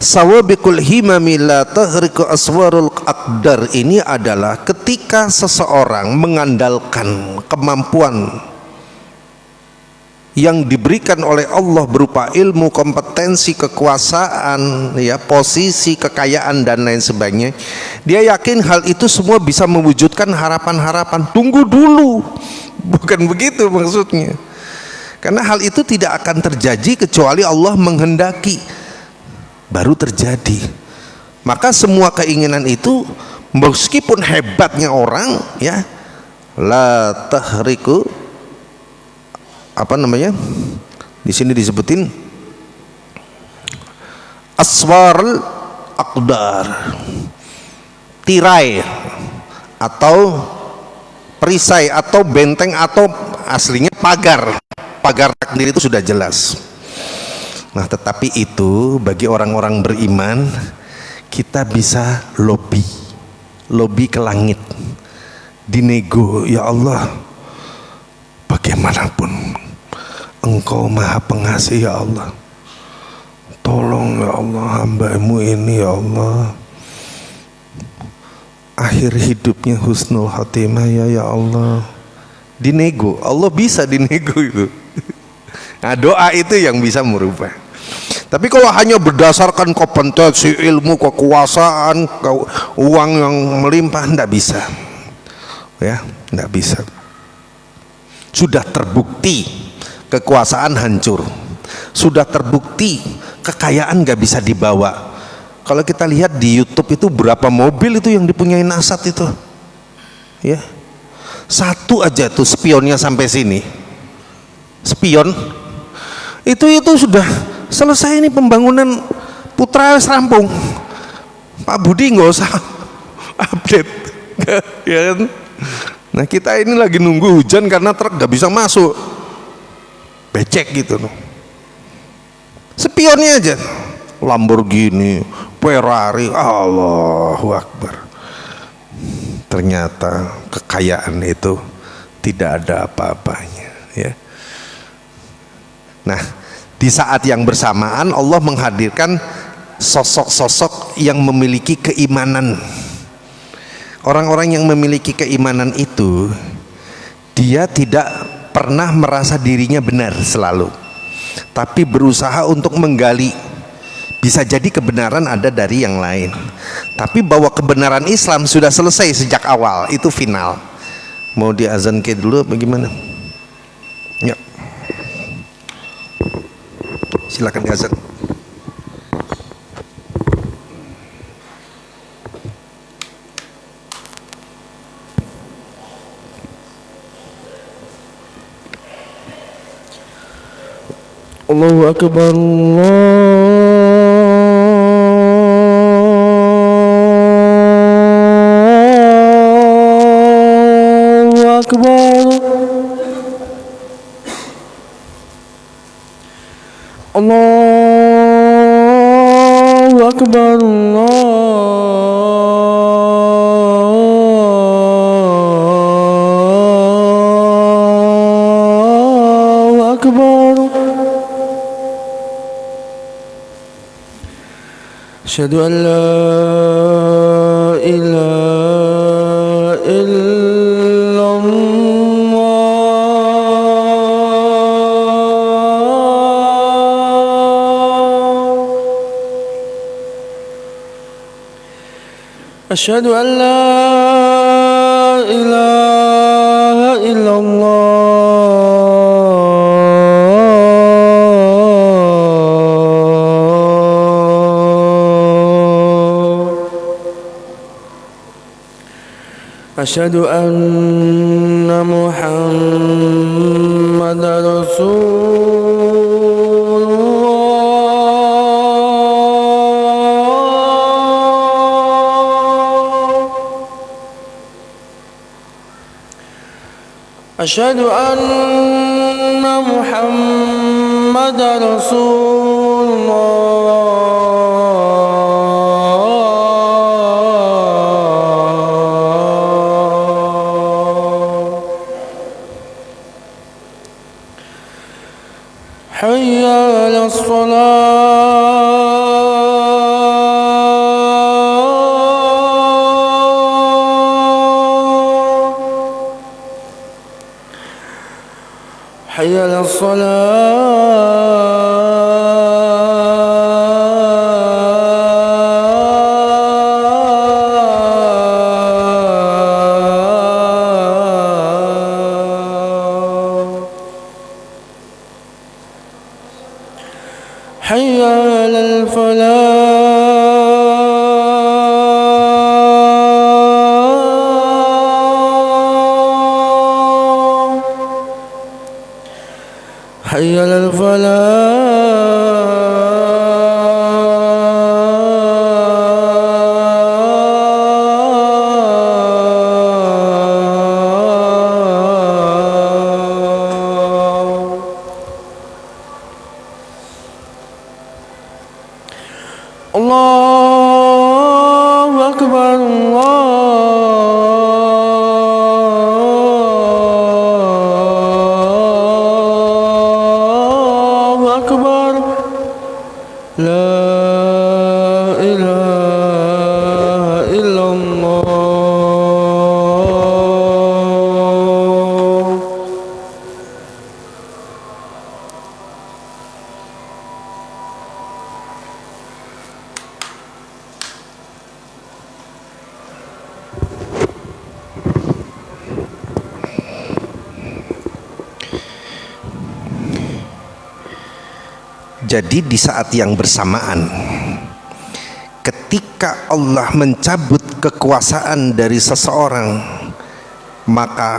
sawabiqul himami la tahriku aswarul aqdar ini adalah ketika seseorang mengandalkan kemampuan yang diberikan oleh Allah berupa ilmu, kompetensi, kekuasaan, ya, posisi, kekayaan dan lain sebagainya. Dia yakin hal itu semua bisa mewujudkan harapan-harapan. Tunggu dulu, bukan begitu maksudnya. Karena hal itu tidak akan terjadi kecuali Allah menghendaki, baru terjadi. Maka semua keinginan itu meskipun hebatnya orang, ya, la tahriku, apa namanya, di sini disebutin aswarul aqdar, tirai atau perisai atau benteng atau aslinya pagar takdir itu sudah jelas. Nah, tetapi itu bagi orang-orang beriman, kita bisa lobby ke langit, dinego, ya Allah, bagaimanapun Engkau maha pengasih ya Allah, tolong ya Allah hamba-Mu ini ya Allah, akhir hidupnya husnul khotimah ya Allah. Dinego, Allah bisa dinego itu. Nah, doa itu yang bisa merubah. Tapi kalau hanya berdasarkan kompetensi, ilmu, kekuasaan, uang yang melimpah, tidak bisa, ya, tidak bisa. Sudah terbukti kekuasaan hancur, sudah terbukti kekayaan gak bisa dibawa. Kalau kita lihat di YouTube itu berapa mobil itu yang dipunyai Nasat itu, ya, satu aja tuh spionnya sampai sini, spion itu sudah selesai ini pembangunan Putra wis rampung. Pak Budi nggak usah update, ya kan? Nah, kita ini lagi nunggu hujan karena truk gak bisa masuk, becek gitu loh. Spionnya aja Lamborghini, Ferrari, Allahu Akbar. Ternyata kekayaan itu tidak ada apa-apanya, ya. Nah, di saat yang bersamaan Allah menghadirkan sosok-sosok yang memiliki keimanan. Orang-orang yang memiliki keimanan itu, dia tidak pernah merasa dirinya benar selalu, tapi berusaha untuk menggali. Bisa jadi kebenaran ada dari yang lain, tapi bahwa kebenaran Islam sudah selesai sejak awal, itu final. Mau diazan ke dulu bagaimana? Ya, silakan diazan. Allahu Akbar, أكبر الله أكبر الله أكبر أشهد أن لا إله إلا الله أشهد أن لا إله إلا الله أشهد أن محمدا رسول الله أشهد أن محمدا رسول الله حي على الصلاة حي على الصلاة حي على الفلاح حي على الفلاح الله أكبر الله أكبر لا إله إلا الله Jadi di saat yang bersamaan ketika Allah mencabut kekuasaan dari seseorang, maka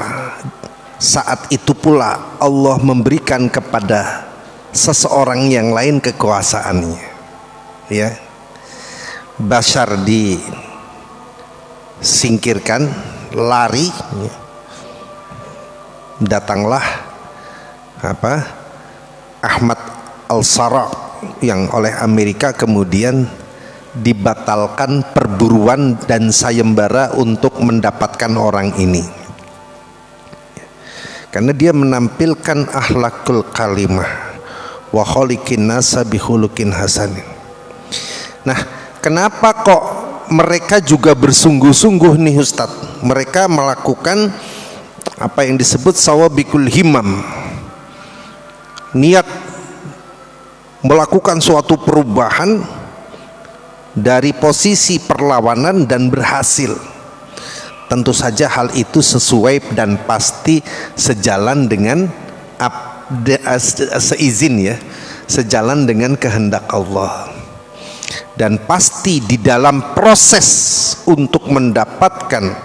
saat itu pula Allah memberikan kepada seseorang yang lain kekuasaannya. Ya, Bashar disingkirkan, lari, datanglah Ahmad Al-Sara yang oleh Amerika kemudian dibatalkan perburuan dan sayembara untuk mendapatkan orang ini, karena dia menampilkan akhlakul kalimah wa khaliqin nasa bi khuluqin hasanin. Nah, kenapa kok mereka juga bersungguh-sungguh nih Ustadz? Mereka melakukan apa yang disebut sawabikul himam, niat melakukan suatu perubahan dari posisi perlawanan dan berhasil. Tentu saja hal itu sesuai dan pasti sejalan dengan sejalan dengan kehendak Allah, dan pasti di dalam proses untuk mendapatkan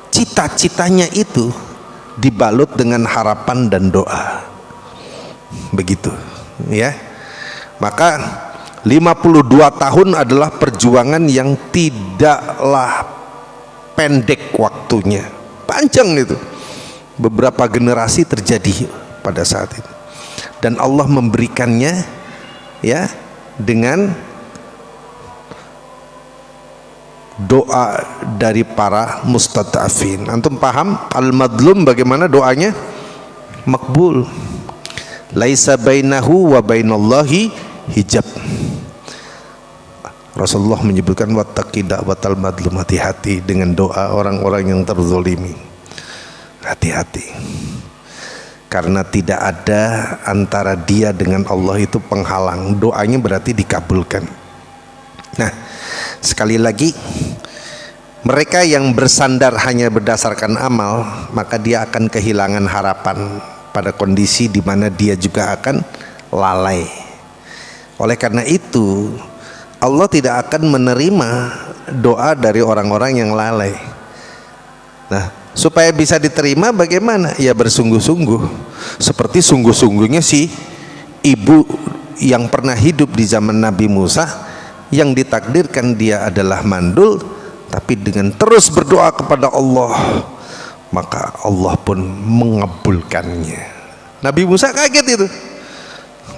cita-citanya itu dibalut dengan harapan dan doa. Begitu ya. Maka 52 tahun adalah perjuangan yang tidaklah pendek waktunya, panjang itu. beberapa generasi terjadi pada saat itu, dan Allah memberikannya ya dengan doa dari para mustadafin. Antum paham al-madlum bagaimana doanya? Makbul. Laisa bainahu wa bainallahi hijab. Rasulullah menyebutkan wattaqi da'watal madlum, hati-hati dengan doa orang-orang yang terzolimi. Hati-hati, karena tidak ada antara dia dengan Allah itu penghalang. Doanya berarti dikabulkan. Nah, sekali lagi, mereka yang bersandar hanya berdasarkan amal, maka dia akan kehilangan harapan pada kondisi di mana dia juga akan lalai. Oleh karena itu, Allah tidak akan menerima doa dari orang-orang yang lalai. Nah, supaya bisa diterima bagaimana? Ya bersungguh-sungguh, seperti sungguh-sungguhnya si ibu yang pernah hidup di zaman Nabi Musa, yang ditakdirkan dia adalah mandul, tapi dengan terus berdoa kepada Allah, maka Allah pun mengabulkannya. Nabi Musa kaget itu,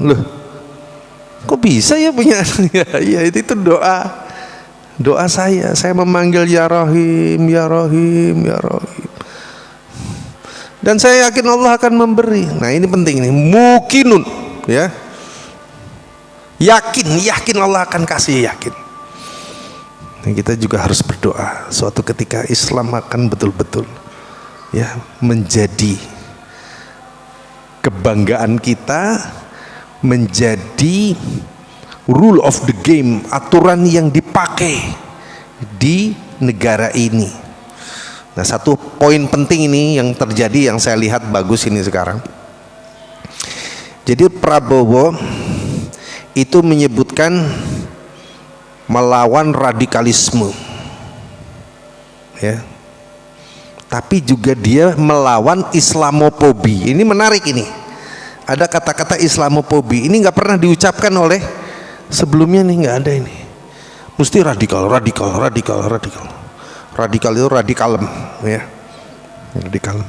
loh kok bisa ya punya ya itu doa saya memanggil ya Rahim, ya Rahim, ya Rahim, dan saya yakin Allah akan memberi. Nah ini penting nih, mukinun ya, yakin Allah akan kasih, yakin. Nah, kita juga harus berdoa suatu ketika Islam akan betul-betul ya menjadi kebanggaan kita, menjadi rule of the game, aturan yang dipakai di negara ini. Nah, satu poin penting ini yang terjadi, yang saya lihat bagus ini sekarang. Jadi Prabowo itu menyebutkan melawan radikalisme, ya. Tapi juga dia melawan Islamofobi. Ini menarik ini. Ada kata-kata Islamofobi. Ini nggak pernah diucapkan oleh sebelumnya nih, nggak ada ini. Mesti radikal. Radikal itu radikalem, ya. Radikalem.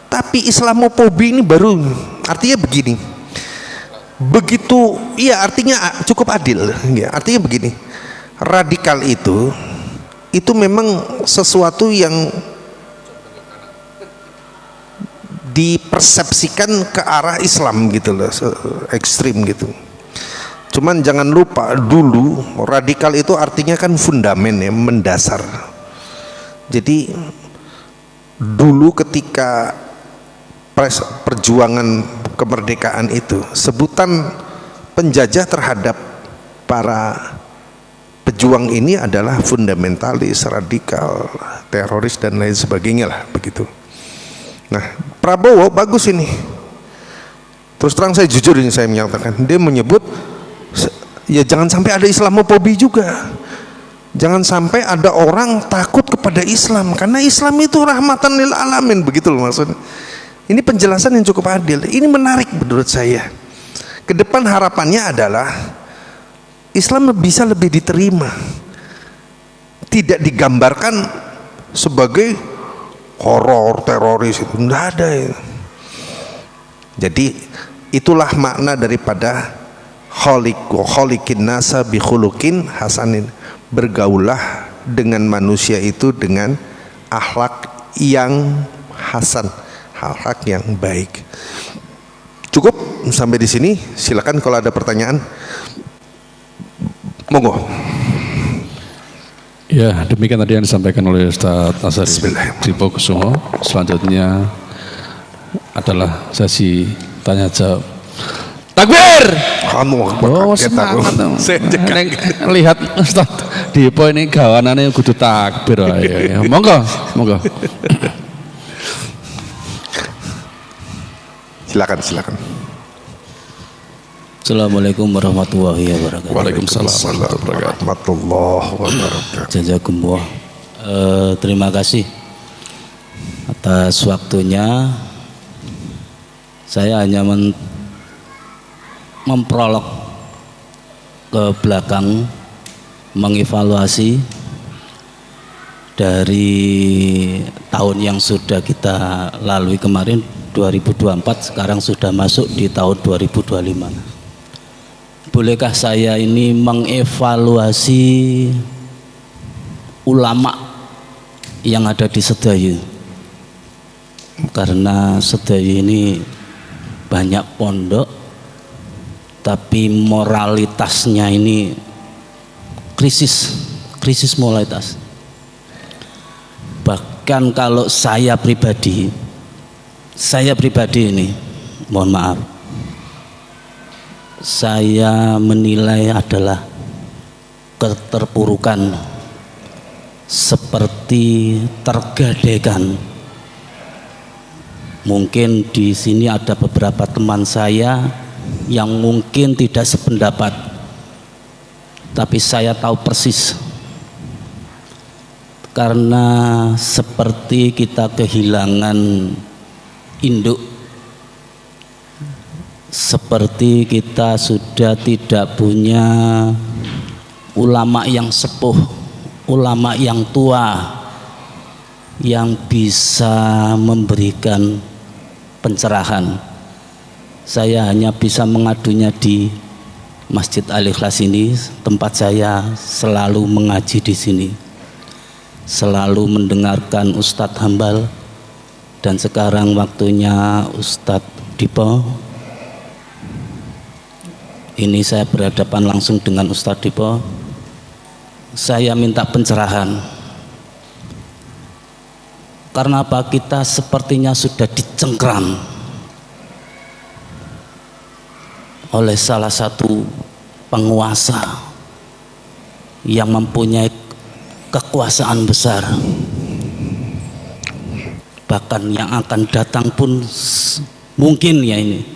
Tapi Islamofobi ini baru, artinya begini. Begitu, iya artinya cukup adil. Ya, artinya begini. Radikal itu memang sesuatu yang dipersepsikan ke arah Islam gitu loh, ekstrim gitu. Cuman jangan lupa dulu radikal itu artinya kan fundamen ya, mendasar. Jadi dulu ketika perjuangan kemerdekaan itu, sebutan penjajah terhadap para pejuang ini adalah fundamentalis, radikal, teroris dan lain sebagainya lah begitu. Nah, Prabowo bagus ini. Terus terang saya jujur ini saya menyatakan, dia menyebut ya jangan sampai ada Islamofobi juga. Jangan sampai ada orang takut kepada Islam, karena Islam itu rahmatan lil alamin, begitu loh maksudnya. Ini penjelasan yang cukup adil. Ini menarik menurut saya. Kedepan harapannya adalah Islam bisa lebih diterima, tidak digambarkan sebagai horor, teroris, itu tidak ada ya. Jadi itulah makna daripada kholiqin nasa bi khuluqin hasanin. Bergaulah dengan manusia itu dengan akhlak yang hasan, akhlak yang baik. Cukup sampai di sini. Silakan kalau ada pertanyaan. Monggo. Ya, demikian tadi yang disampaikan oleh Ustaz Azhari Dipokusumo. Selanjutnya adalah sesi tanya jawab. Takbir! Oh, semangat dong. Lihat Ustaz Dipo ini gawanannya kudu takbir. Ya. Monggo. Silakan. Assalamualaikum warahmatullahi wabarakatuh. Waalaikumsalam warahmatullahi wabarakatuh. Jazakumullah. Terima kasih atas waktunya. Saya hanya memprolog ke belakang, mengevaluasi dari tahun yang sudah kita lalui kemarin 2024, sekarang sudah masuk di tahun 2025. Bolehkah saya ini mengevaluasi ulama yang ada di Sedayu? Karena Sedayu ini banyak pondok, tapi moralitasnya ini krisis moralitas. Bahkan kalau saya pribadi ini, mohon maaf, saya menilai adalah keterpurukan seperti tergadaikan. Mungkin di sini ada beberapa teman saya yang mungkin tidak sependapat, tapi saya tahu persis, karena seperti kita kehilangan induk, seperti kita sudah tidak punya ulama yang sepuh, ulama yang tua yang bisa memberikan pencerahan. Saya hanya bisa mengadunya di Masjid Al-Ikhlas ini, tempat saya selalu mengaji di sini, selalu mendengarkan Ustadz Hambal, dan sekarang waktunya Ustadz Dipo. Ini saya berhadapan langsung dengan Ustadz Dipo. Saya minta pencerahan. Karena apa? Kita sepertinya sudah dicengkram oleh salah satu penguasa yang mempunyai kekuasaan besar. Bahkan yang akan datang pun mungkin ya ini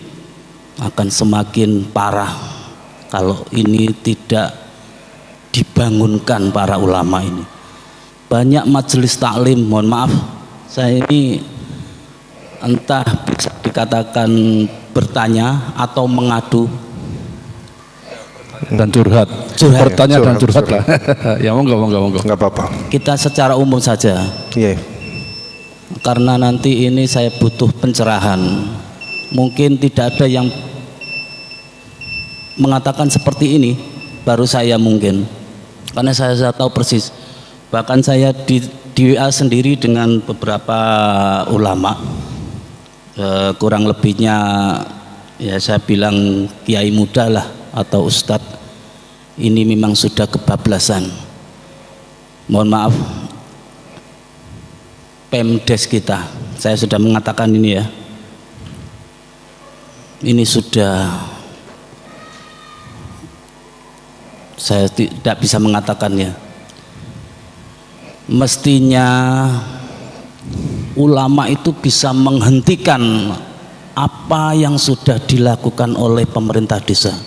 akan semakin parah kalau ini tidak dibangunkan para ulama ini. Banyak majelis taklim, mohon maaf, saya ini entah bisa dikatakan bertanya atau mengadu dan curhat. Bertanya dan curhat lah. Ya monggo. Nggak apa-apa. Kita secara umum saja. Iya. Karena nanti ini saya butuh pencerahan. Mungkin tidak ada yang mengatakan seperti ini, baru saya mungkin. Karena saya tahu persis. Bahkan saya di WA sendiri dengan beberapa ulama, kurang lebihnya ya saya bilang kiai muda lah atau ustadz, ini memang sudah kebablasan. Mohon maaf, Pemdes kita, saya sudah mengatakan ini ya, ini sudah, saya tidak bisa mengatakannya. Mestinya ulama itu bisa menghentikan apa yang sudah dilakukan oleh pemerintah desa.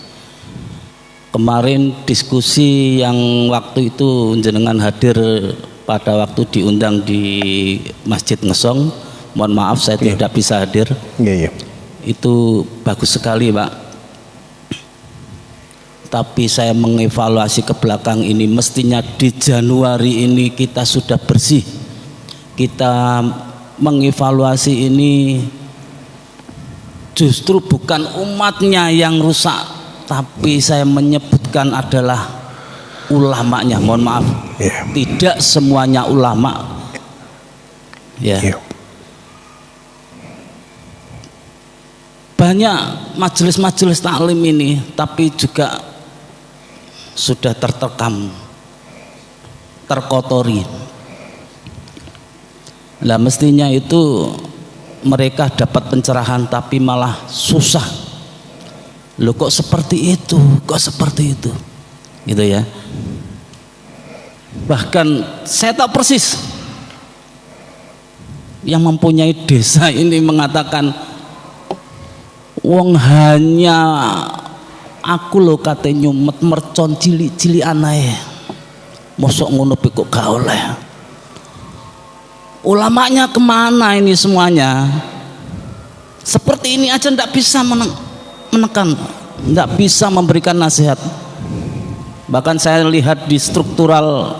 Kemarin diskusi yang waktu itu jenengan hadir pada waktu diundang di Masjid Ngesong, mohon maaf saya tidak bisa hadir. Itu bagus sekali Pak. Tapi saya mengevaluasi ke belakang ini, mestinya di Januari ini kita sudah bersih. Kita mengevaluasi ini justru bukan umatnya yang rusak, tapi saya menyebutkan adalah ulamanya. Mohon maaf, tidak semuanya ulama. Banyak majelis-majelis taklim ini, tapi juga sudah tertekam, terkotori. Lah mestinya itu mereka dapat pencerahan tapi malah susah. Loh kok seperti itu, gitu ya. Bahkan saya tahu persis yang mempunyai desa ini mengatakan, wong hanya aku lo kate nyumet mercon cili anae, mosok ngono kok gak oleh. Ulamanya kemana ini semuanya? Seperti ini aja ndak bisa menekan, ndak bisa memberikan nasihat. Bahkan saya lihat di struktural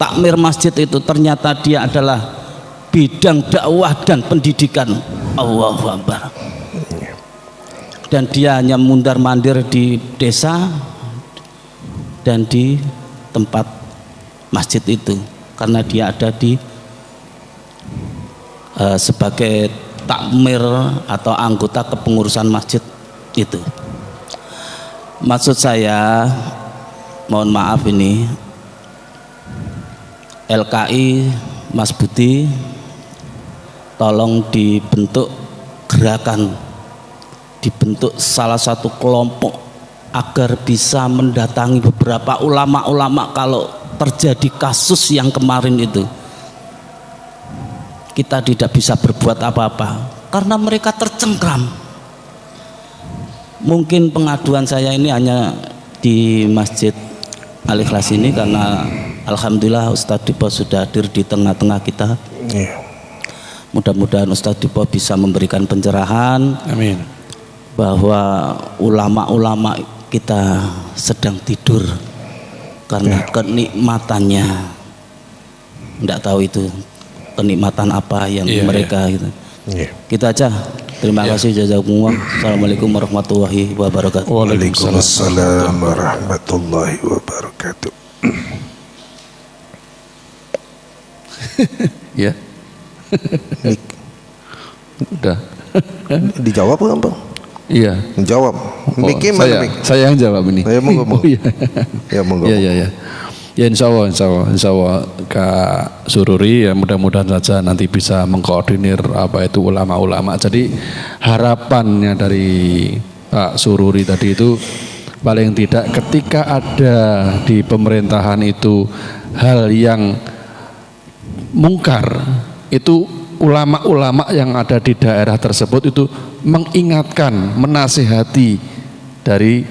takmir masjid itu ternyata dia adalah bidang dakwah dan pendidikan. Allahu Akbar. Dan dia hanya mundar-mandir di desa dan di tempat masjid itu karena dia ada di sebagai takmir atau anggota kepengurusan masjid itu. Maksud saya, mohon maaf ini LKI Mas Budi, tolong dibentuk gerakan, dibentuk salah satu kelompok agar bisa mendatangi beberapa ulama-ulama kalau terjadi kasus yang kemarin itu. Kita tidak bisa berbuat apa-apa karena mereka tercengkram. Mungkin pengaduan saya ini hanya di Masjid Al-Ikhlas ini karena alhamdulillah Ustadz Dipo sudah hadir di tengah-tengah kita. Mudah-mudahan Ustadz Dipo bisa memberikan pencerahan. Amin. Bahwa ulama-ulama kita sedang tidur karena kenikmatannya, tidak tahu itu kenikmatan apa yang mereka gitu. Kita aja. Terima kasih, jazakumullah. Assalamualaikum warahmatullahi wabarakatuh. Waalaikumsalam warahmatullahi wabarakatuh. Ya. Udah. Dijawab kan, Bang? Iya. Jawab. Mikir mana Mik? Saya yang jawab ini. Ya monggo. Ya monggo. Iya. Ya insya Allah Kak Sururi ya mudah-mudahan saja nanti bisa mengkoordinir apa itu ulama-ulama. Jadi harapannya dari Pak Sururi tadi itu paling tidak ketika ada di pemerintahan itu hal yang mungkar, itu ulama-ulama yang ada di daerah tersebut itu mengingatkan, menasihati dari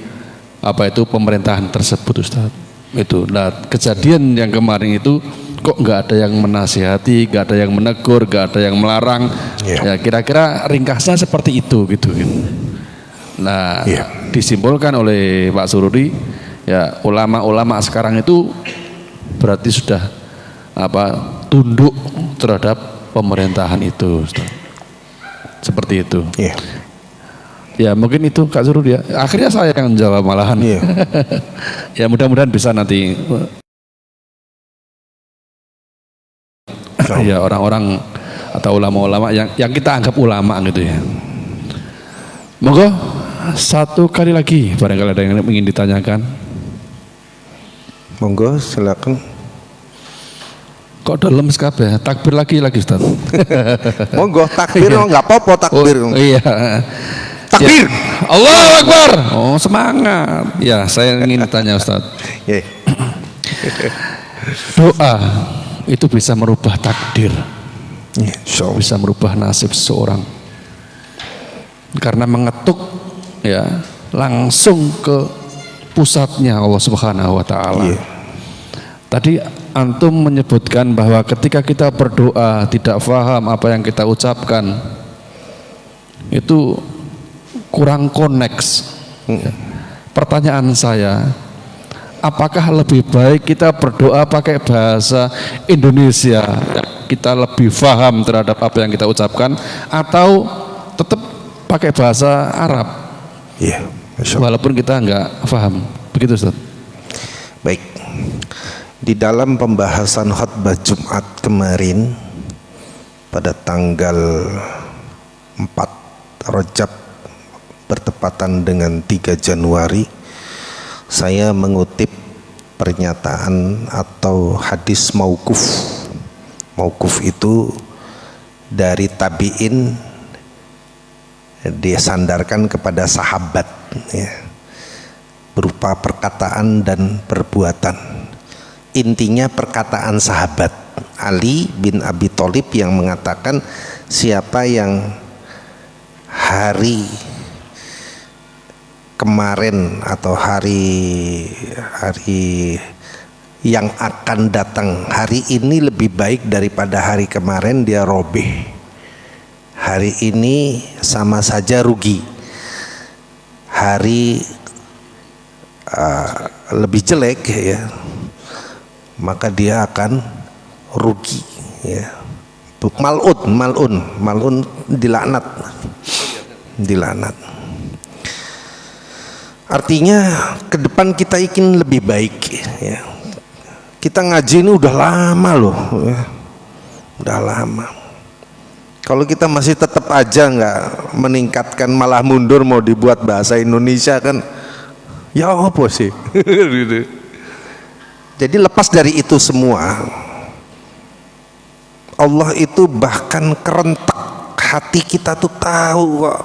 apa itu pemerintahan tersebut, Ustaz. Itu, nah kejadian yang kemarin itu kok nggak ada yang menasihati, nggak ada yang menegur, nggak ada yang melarang. Ya kira-kira ringkasnya seperti itu gitu. Nah disimpulkan oleh Pak Sururi ya ulama-ulama sekarang itu berarti sudah tunduk terhadap pemerintahan itu, Ustaz. Seperti itu. Ya mungkin itu Kak Sururi ya. Akhirnya saya yang jawab malahan. Ya mudah-mudahan bisa nanti ya orang-orang atau ulama-ulama yang kita anggap ulama gitu ya. Monggo satu kali lagi barangkali ada yang ingin ditanyakan. Monggo silakan. Kok udah lemes kabeh? Takbir lagi Ustaz. Monggo takbir enggak apa-apa takbir. Iya. Takbir. Ya. Allahu Akbar. Oh, semangat. Ya, saya ingin tanya Ustaz. Doa itu bisa merubah takdir. Bisa merubah nasib seseorang. Karena mengetuk ya langsung ke pusatnya Allah Subhanahu wa taala. Tadi antum menyebutkan bahwa ketika kita berdoa tidak paham apa yang kita ucapkan itu kurang koneks. Pertanyaan saya, apakah lebih baik kita berdoa pakai bahasa Indonesia, kita lebih paham terhadap apa yang kita ucapkan, atau tetap pakai bahasa Arab? Walaupun kita nggak paham. Begitu Ustaz. Baik. Di dalam pembahasan khutbah Jumat kemarin pada tanggal 4 Rajab bertepatan dengan 3 Januari, saya mengutip pernyataan atau hadis mauquf. Mauquf itu dari tabi'in, dia sandarkan kepada sahabat ya, berupa perkataan dan perbuatan. Intinya perkataan sahabat Ali bin Abi Thalib yang mengatakan, siapa yang hari kemarin atau hari yang akan datang, hari ini lebih baik daripada hari kemarin, dia robeh. Hari ini sama saja rugi. Hari lebih jelek ya, maka dia akan rugi, ya. Mal'un dilaknat. Artinya ke depan kita ingin lebih baik, ya. Kita ngaji ini udah lama loh, ya. Udah lama. Kalau kita masih tetap aja nggak meningkatkan, malah mundur, mau dibuat bahasa Indonesia kan, ya apa sih? Jadi lepas dari itu semua, Allah itu bahkan kerentak hati kita tuh tahu kok.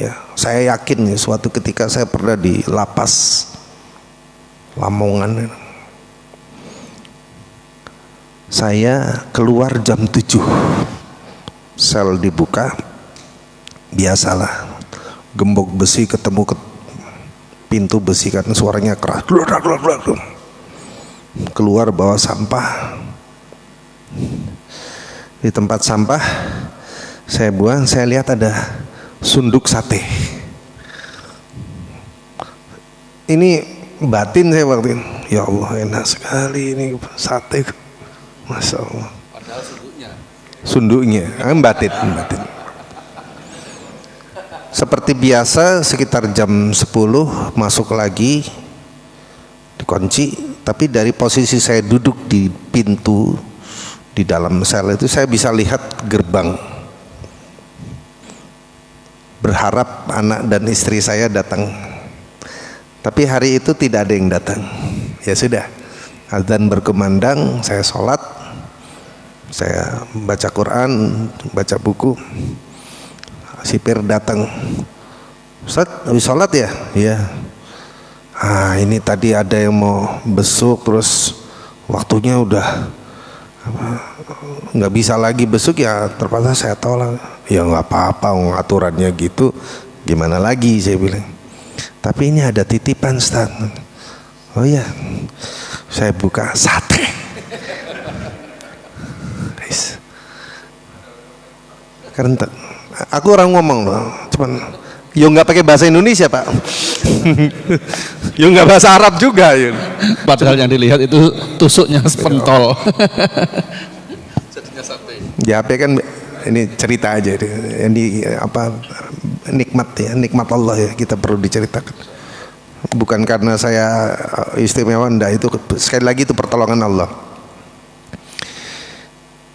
Ya, saya yakin ya, suatu ketika saya pernah di lapas Lamongan. Saya keluar jam 7, sel dibuka, biasalah gembok besi ketemu pintu besi kan suaranya keras, keluar bawa sampah. Di tempat sampah saya buang, saya lihat ada sunduk sate. Ini batin saya waktu itu, ya Allah enak sekali ini sate, Masya Allah. Padahal Sunduknya batin. Seperti biasa sekitar jam 10 masuk lagi, dikunci. Tapi dari posisi saya duduk di pintu di dalam sel itu, saya bisa lihat gerbang. Berharap anak dan istri saya datang, tapi hari itu tidak ada yang datang. Ya sudah, azan berkumandang, saya sholat, saya baca Quran, baca buku. Sipir datang, Ustaz habis sholat ya? Iya. Ini tadi ada yang mau besuk, terus waktunya udah nggak bisa lagi besuk, ya terpaksa saya tolak. Ya nggak apa-apa, aturannya gitu, gimana lagi, saya bilang. Tapi ini ada titipan, Ustaz. Oh iya, saya buka sate. Kerentak. Aku orang ngomong loh, cuman yo nggak pakai bahasa Indonesia Pak, yo nggak bahasa Arab juga. Yo. Padahal yang dilihat itu tusuknya pentol. Di HP kan ini cerita aja, ini apa, nikmat ya, nikmat Allah ya, kita perlu diceritakan. Bukan karena saya istimewa, enggak, itu sekali lagi itu pertolongan Allah.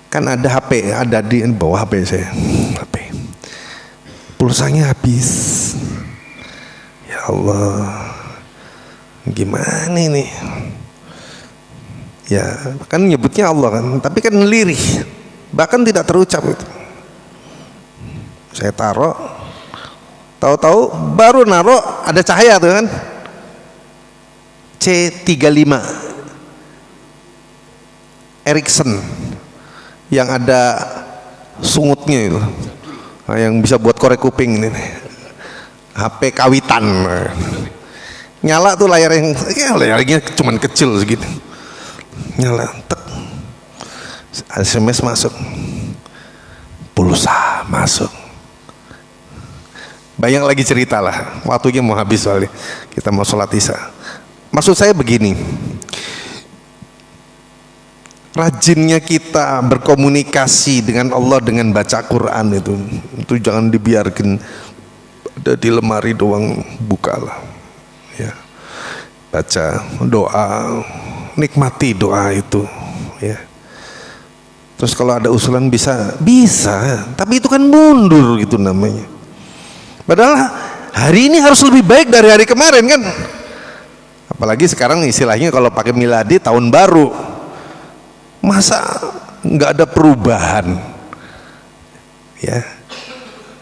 Kan ada HP, ada di bawah HP saya, HP. Pulsanya habis. Ya Allah, gimana ini? Ya kan nyebutnya Allah kan, tapi kan lirih, bahkan tidak terucap itu. Saya taruh, tahu-tahu baru naruh ada cahaya tuh kan, C35 Ericsson yang ada sungutnya itu. Yang bisa buat korek kuping ini, HP kawitan. Nyala tuh layar yang, ya layarnya cuman kecil segitu. Nyala, tek. SMS masuk, pulsa masuk. Bayang lagi cerita lah, waktunya mau habis soalnya kita mau sholat isya. Maksud saya begini, rajinnya kita berkomunikasi dengan Allah dengan baca Quran itu jangan dibiarkan ada di lemari doang, bukalah ya, baca doa, nikmati doa itu ya. Terus kalau ada usulan bisa, tapi itu kan mundur gitu namanya. Padahal hari ini harus lebih baik dari hari kemarin kan, apalagi sekarang istilahnya kalau pakai miladi tahun baru. Masa nggak ada perubahan? Ya,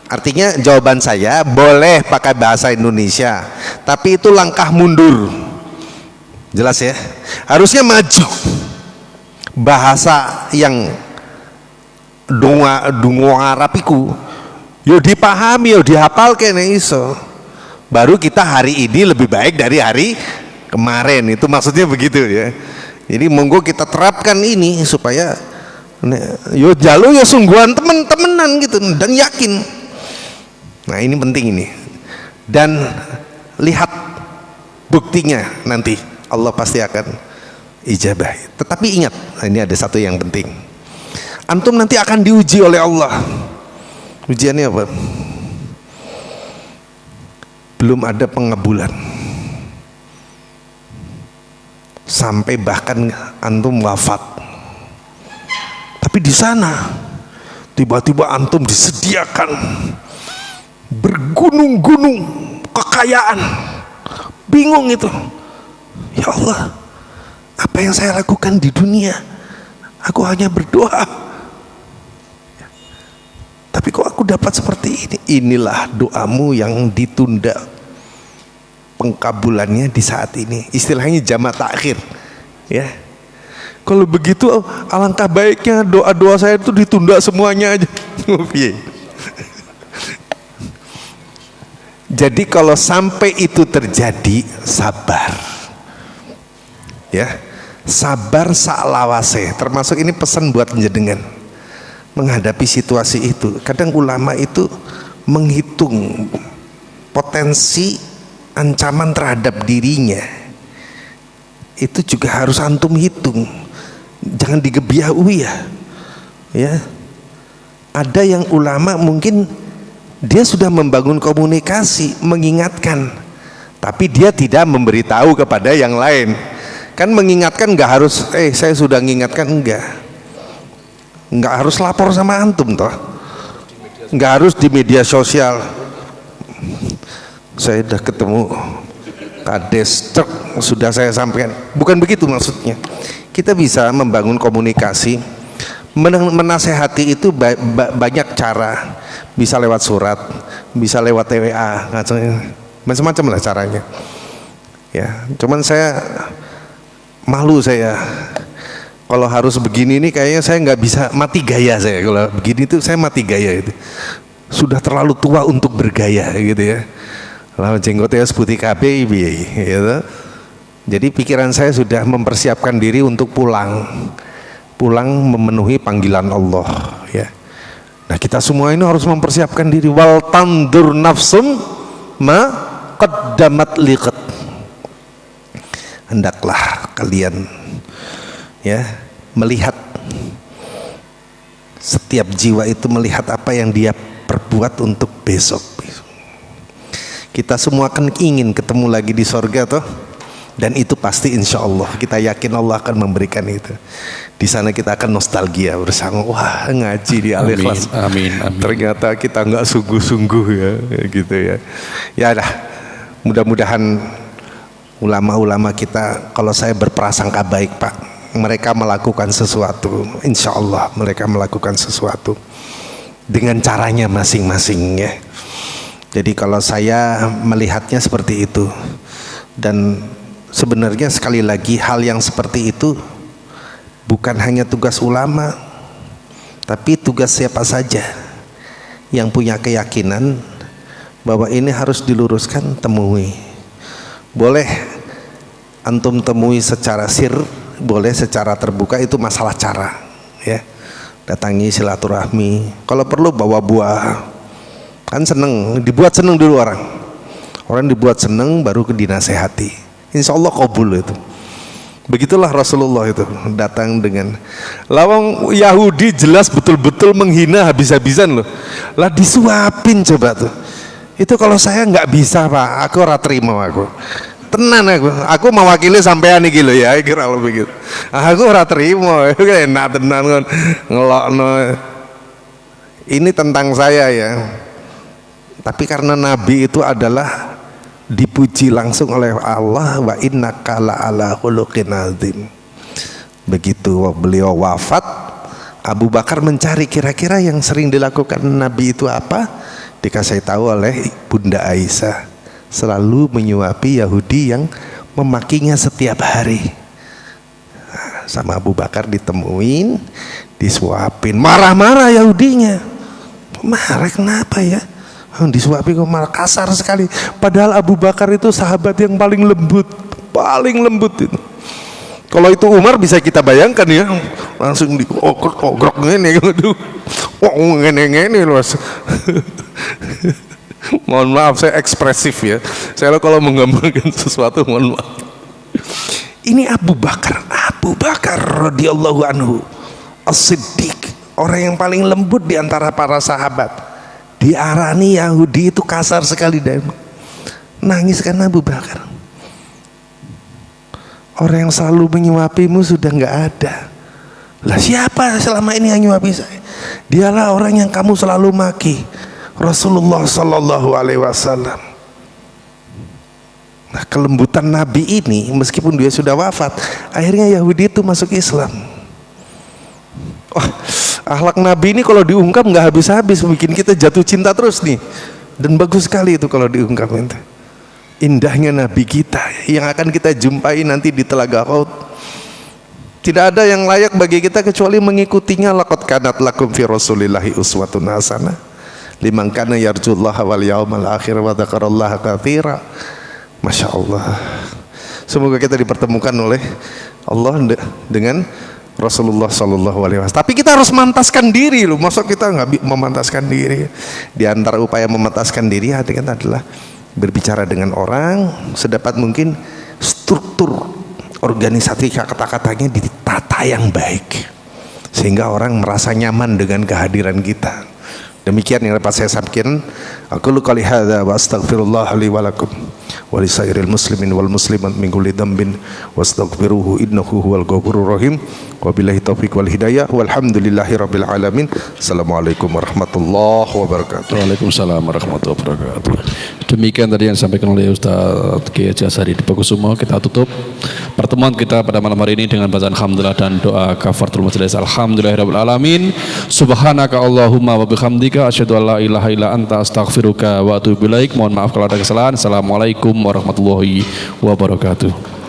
artinya jawaban saya boleh pakai bahasa Indonesia, tapi itu langkah mundur. Jelas ya? Harusnya maju. Bahasa yang dungo Arabiku, yo dipahami, yo dihafal kene iso. Baru kita hari ini lebih baik dari hari kemarin. Itu maksudnya begitu ya. Jadi monggo kita terapkan ini supaya yo jalo ya sungguhan temenan gitu dan yakin. Nah ini penting ini. Dan lihat buktinya nanti Allah pasti akan ijabah. Tetapi ingat, ini ada satu yang penting. Antum nanti akan diuji oleh Allah. Ujiannya apa? Belum ada pengabulan. Sampai bahkan antum wafat. Tapi di sana tiba-tiba antum disediakan bergunung-gunung kekayaan. Bingung itu. Ya Allah, apa yang saya lakukan di dunia? Aku hanya berdoa. Tapi kok aku dapat seperti ini? Inilah doamu yang ditunda pengkabulannya di saat ini. Istilahnya jamak takhir. Ya. Kalau begitu alangkah baiknya doa-doa saya itu ditunda semuanya aja. Jadi kalau sampai itu terjadi, sabar. Ya. Sabar saklawase. Termasuk ini pesan buat jenengan menghadapi situasi itu. Kadang ulama itu menghitung potensi ancaman terhadap dirinya. Itu juga harus antum hitung. Jangan digebiah-uyah. Ya. Ada yang ulama mungkin dia sudah membangun komunikasi, mengingatkan, tapi dia tidak memberitahu kepada yang lain. Kan mengingatkan nggak harus, saya sudah mengingatkan, nggak harus lapor sama antum toh, nggak harus di media sosial. Saya sudah ketemu kades, sudah saya sampaikan. Bukan begitu maksudnya. Kita bisa membangun komunikasi, menasehati itu banyak cara. Bisa lewat surat, bisa lewat TWA, macam-macam lah caranya. Ya, cuman saya malu saya. Kalau harus begini ini kayaknya saya nggak bisa, mati gaya saya. Kalau begini tuh saya mati gaya itu. Sudah terlalu tua untuk bergaya gitu ya. Lalu jenggotnya seputih KB gitu. Jadi pikiran saya sudah mempersiapkan diri untuk pulang memenuhi panggilan Allah ya. Nah, kita semua ini harus mempersiapkan diri. Wal tandur nafsum ma qaddamat liqat. Hendaklah kalian ya melihat, setiap jiwa itu melihat apa yang dia perbuat untuk besok. Kita semua kan ingin ketemu lagi di sorga toh, dan itu pasti insya Allah kita yakin Allah akan memberikan itu. Di sana kita akan nostalgia bersama. Wah, ngaji di Al-Ikhlas. Amin, amin. Ternyata kita nggak sungguh-sungguh ya, gitu ya. Ya dah, mudah-mudahan ulama-ulama kita, kalau saya berprasangka baik Pak, mereka melakukan sesuatu. Insya Allah mereka melakukan sesuatu dengan caranya masing-masing ya. Jadi kalau saya melihatnya seperti itu, dan sebenarnya sekali lagi hal yang seperti itu bukan hanya tugas ulama, tapi tugas siapa saja yang punya keyakinan bahwa ini harus diluruskan, temui. Boleh antum temui secara sir, boleh secara terbuka, itu masalah cara ya. Datangi, silaturahmi, kalau perlu bawa buah, kan seneng, dibuat seneng dulu orang dibuat seneng baru dinasehati, insya Allah kabul itu. Begitulah Rasulullah itu datang dengan lawang Yahudi, jelas betul-betul menghina habis-habisan loh, lah disuapin coba tuh. Itu kalau saya nggak bisa Pak, aku ora terima, aku tenan, aku mewakili sampean iki lho ya, kira lo begitu. Aku ora terima, enak tenan kan ngelokno. Ini tentang saya ya. Tapi karena Nabi itu adalah dipuji langsung oleh Allah, wa innaka la'ala khuluqin azim. Begitu beliau wafat, Abu Bakar mencari kira-kira yang sering dilakukan Nabi itu apa. Dikasih tahu oleh Bunda Aisyah, selalu menyuapi Yahudi yang memakinya setiap hari. Nah, sama Abu Bakar ditemuin, disuapin, marah-marah Yahudinya. Marah kenapa ya? Disuapin kok malah kasar sekali. Padahal Abu Bakar itu sahabat yang paling lembut itu. Kalau itu Umar bisa kita bayangkan ya, langsung diogrok ngene, aduh, ngene loh. Mohon maaf saya ekspresif ya. Saya kalau menggambarkan sesuatu mohon maaf. Ini Abu Bakar radhiyallahu anhu As-Siddiq, orang yang paling lembut di antara para sahabat, diarani Yahudi itu kasar sekali dan nangis karena Abu Bakar. Orang yang selalu menyuapimu sudah nggak ada. Lah siapa selama ini yang nyuapi saya? Dialah orang yang kamu selalu maki, Rasulullah Sallallahu Alaihi Wasallam. Nah, kelembutan Nabi ini meskipun dia sudah wafat, akhirnya Yahudi itu masuk Islam. Wah, akhlak Nabi ini kalau diungkap nggak habis-habis, bikin kita jatuh cinta terus nih. Dan bagus sekali itu kalau diungkap itu. Indahnya Nabi kita yang akan kita jumpai nanti di Telaga Maut. Tidak ada yang layak bagi kita kecuali mengikutinya. Laqad kanat lakum fi Rasulillahi uswatun hasanah liman kana yarjullaha wal yaumal akhir wa dzakarallaha katsira. Masya Allah, semoga kita dipertemukan oleh Allah dengan Rasulullah Sallallahu Alaihi Wasallam. Tapi kita harus memantaskan diri loh. Masa kita nggak memantaskan diri? Di antara upaya memantaskan diri adalah berbicara dengan orang sedapat mungkin, struktur organisasi kata-katanya ditata yang baik sehingga orang merasa nyaman dengan kehadiran kita. Demikian yang dapat saya sampaikan. Aku qouli hadza wa astaghfirullah li wa lakum wa li sairil muslimin wal muslimat min kulli dhanbin wastaghfiruhu innahu huwal ghafurur rahim. Wabillahi taufiq wal hidayah walhamdulillahi rabbil alamin. Assalamualaikum warahmatullahi wabarakatuh. Waalaikumsalam warahmatullahi wabarakatuh. Demikian tadi yang disampaikan oleh Ustaz Kiai Haji Azhari Dipakusumo. Kita tutup pertemuan kita pada malam hari ini dengan bacaan alhamdulillah dan doa kafaratul majelis. Alhamdulillahirabbil alamin. Subhanaka Allahumma wa bihamdika asyhadu an la ilaha illa anta astaghfiruka wa atubu ilaik. Mohon maaf kalau ada kesalahan. Assalamualaikum warahmatullahi wabarakatuh.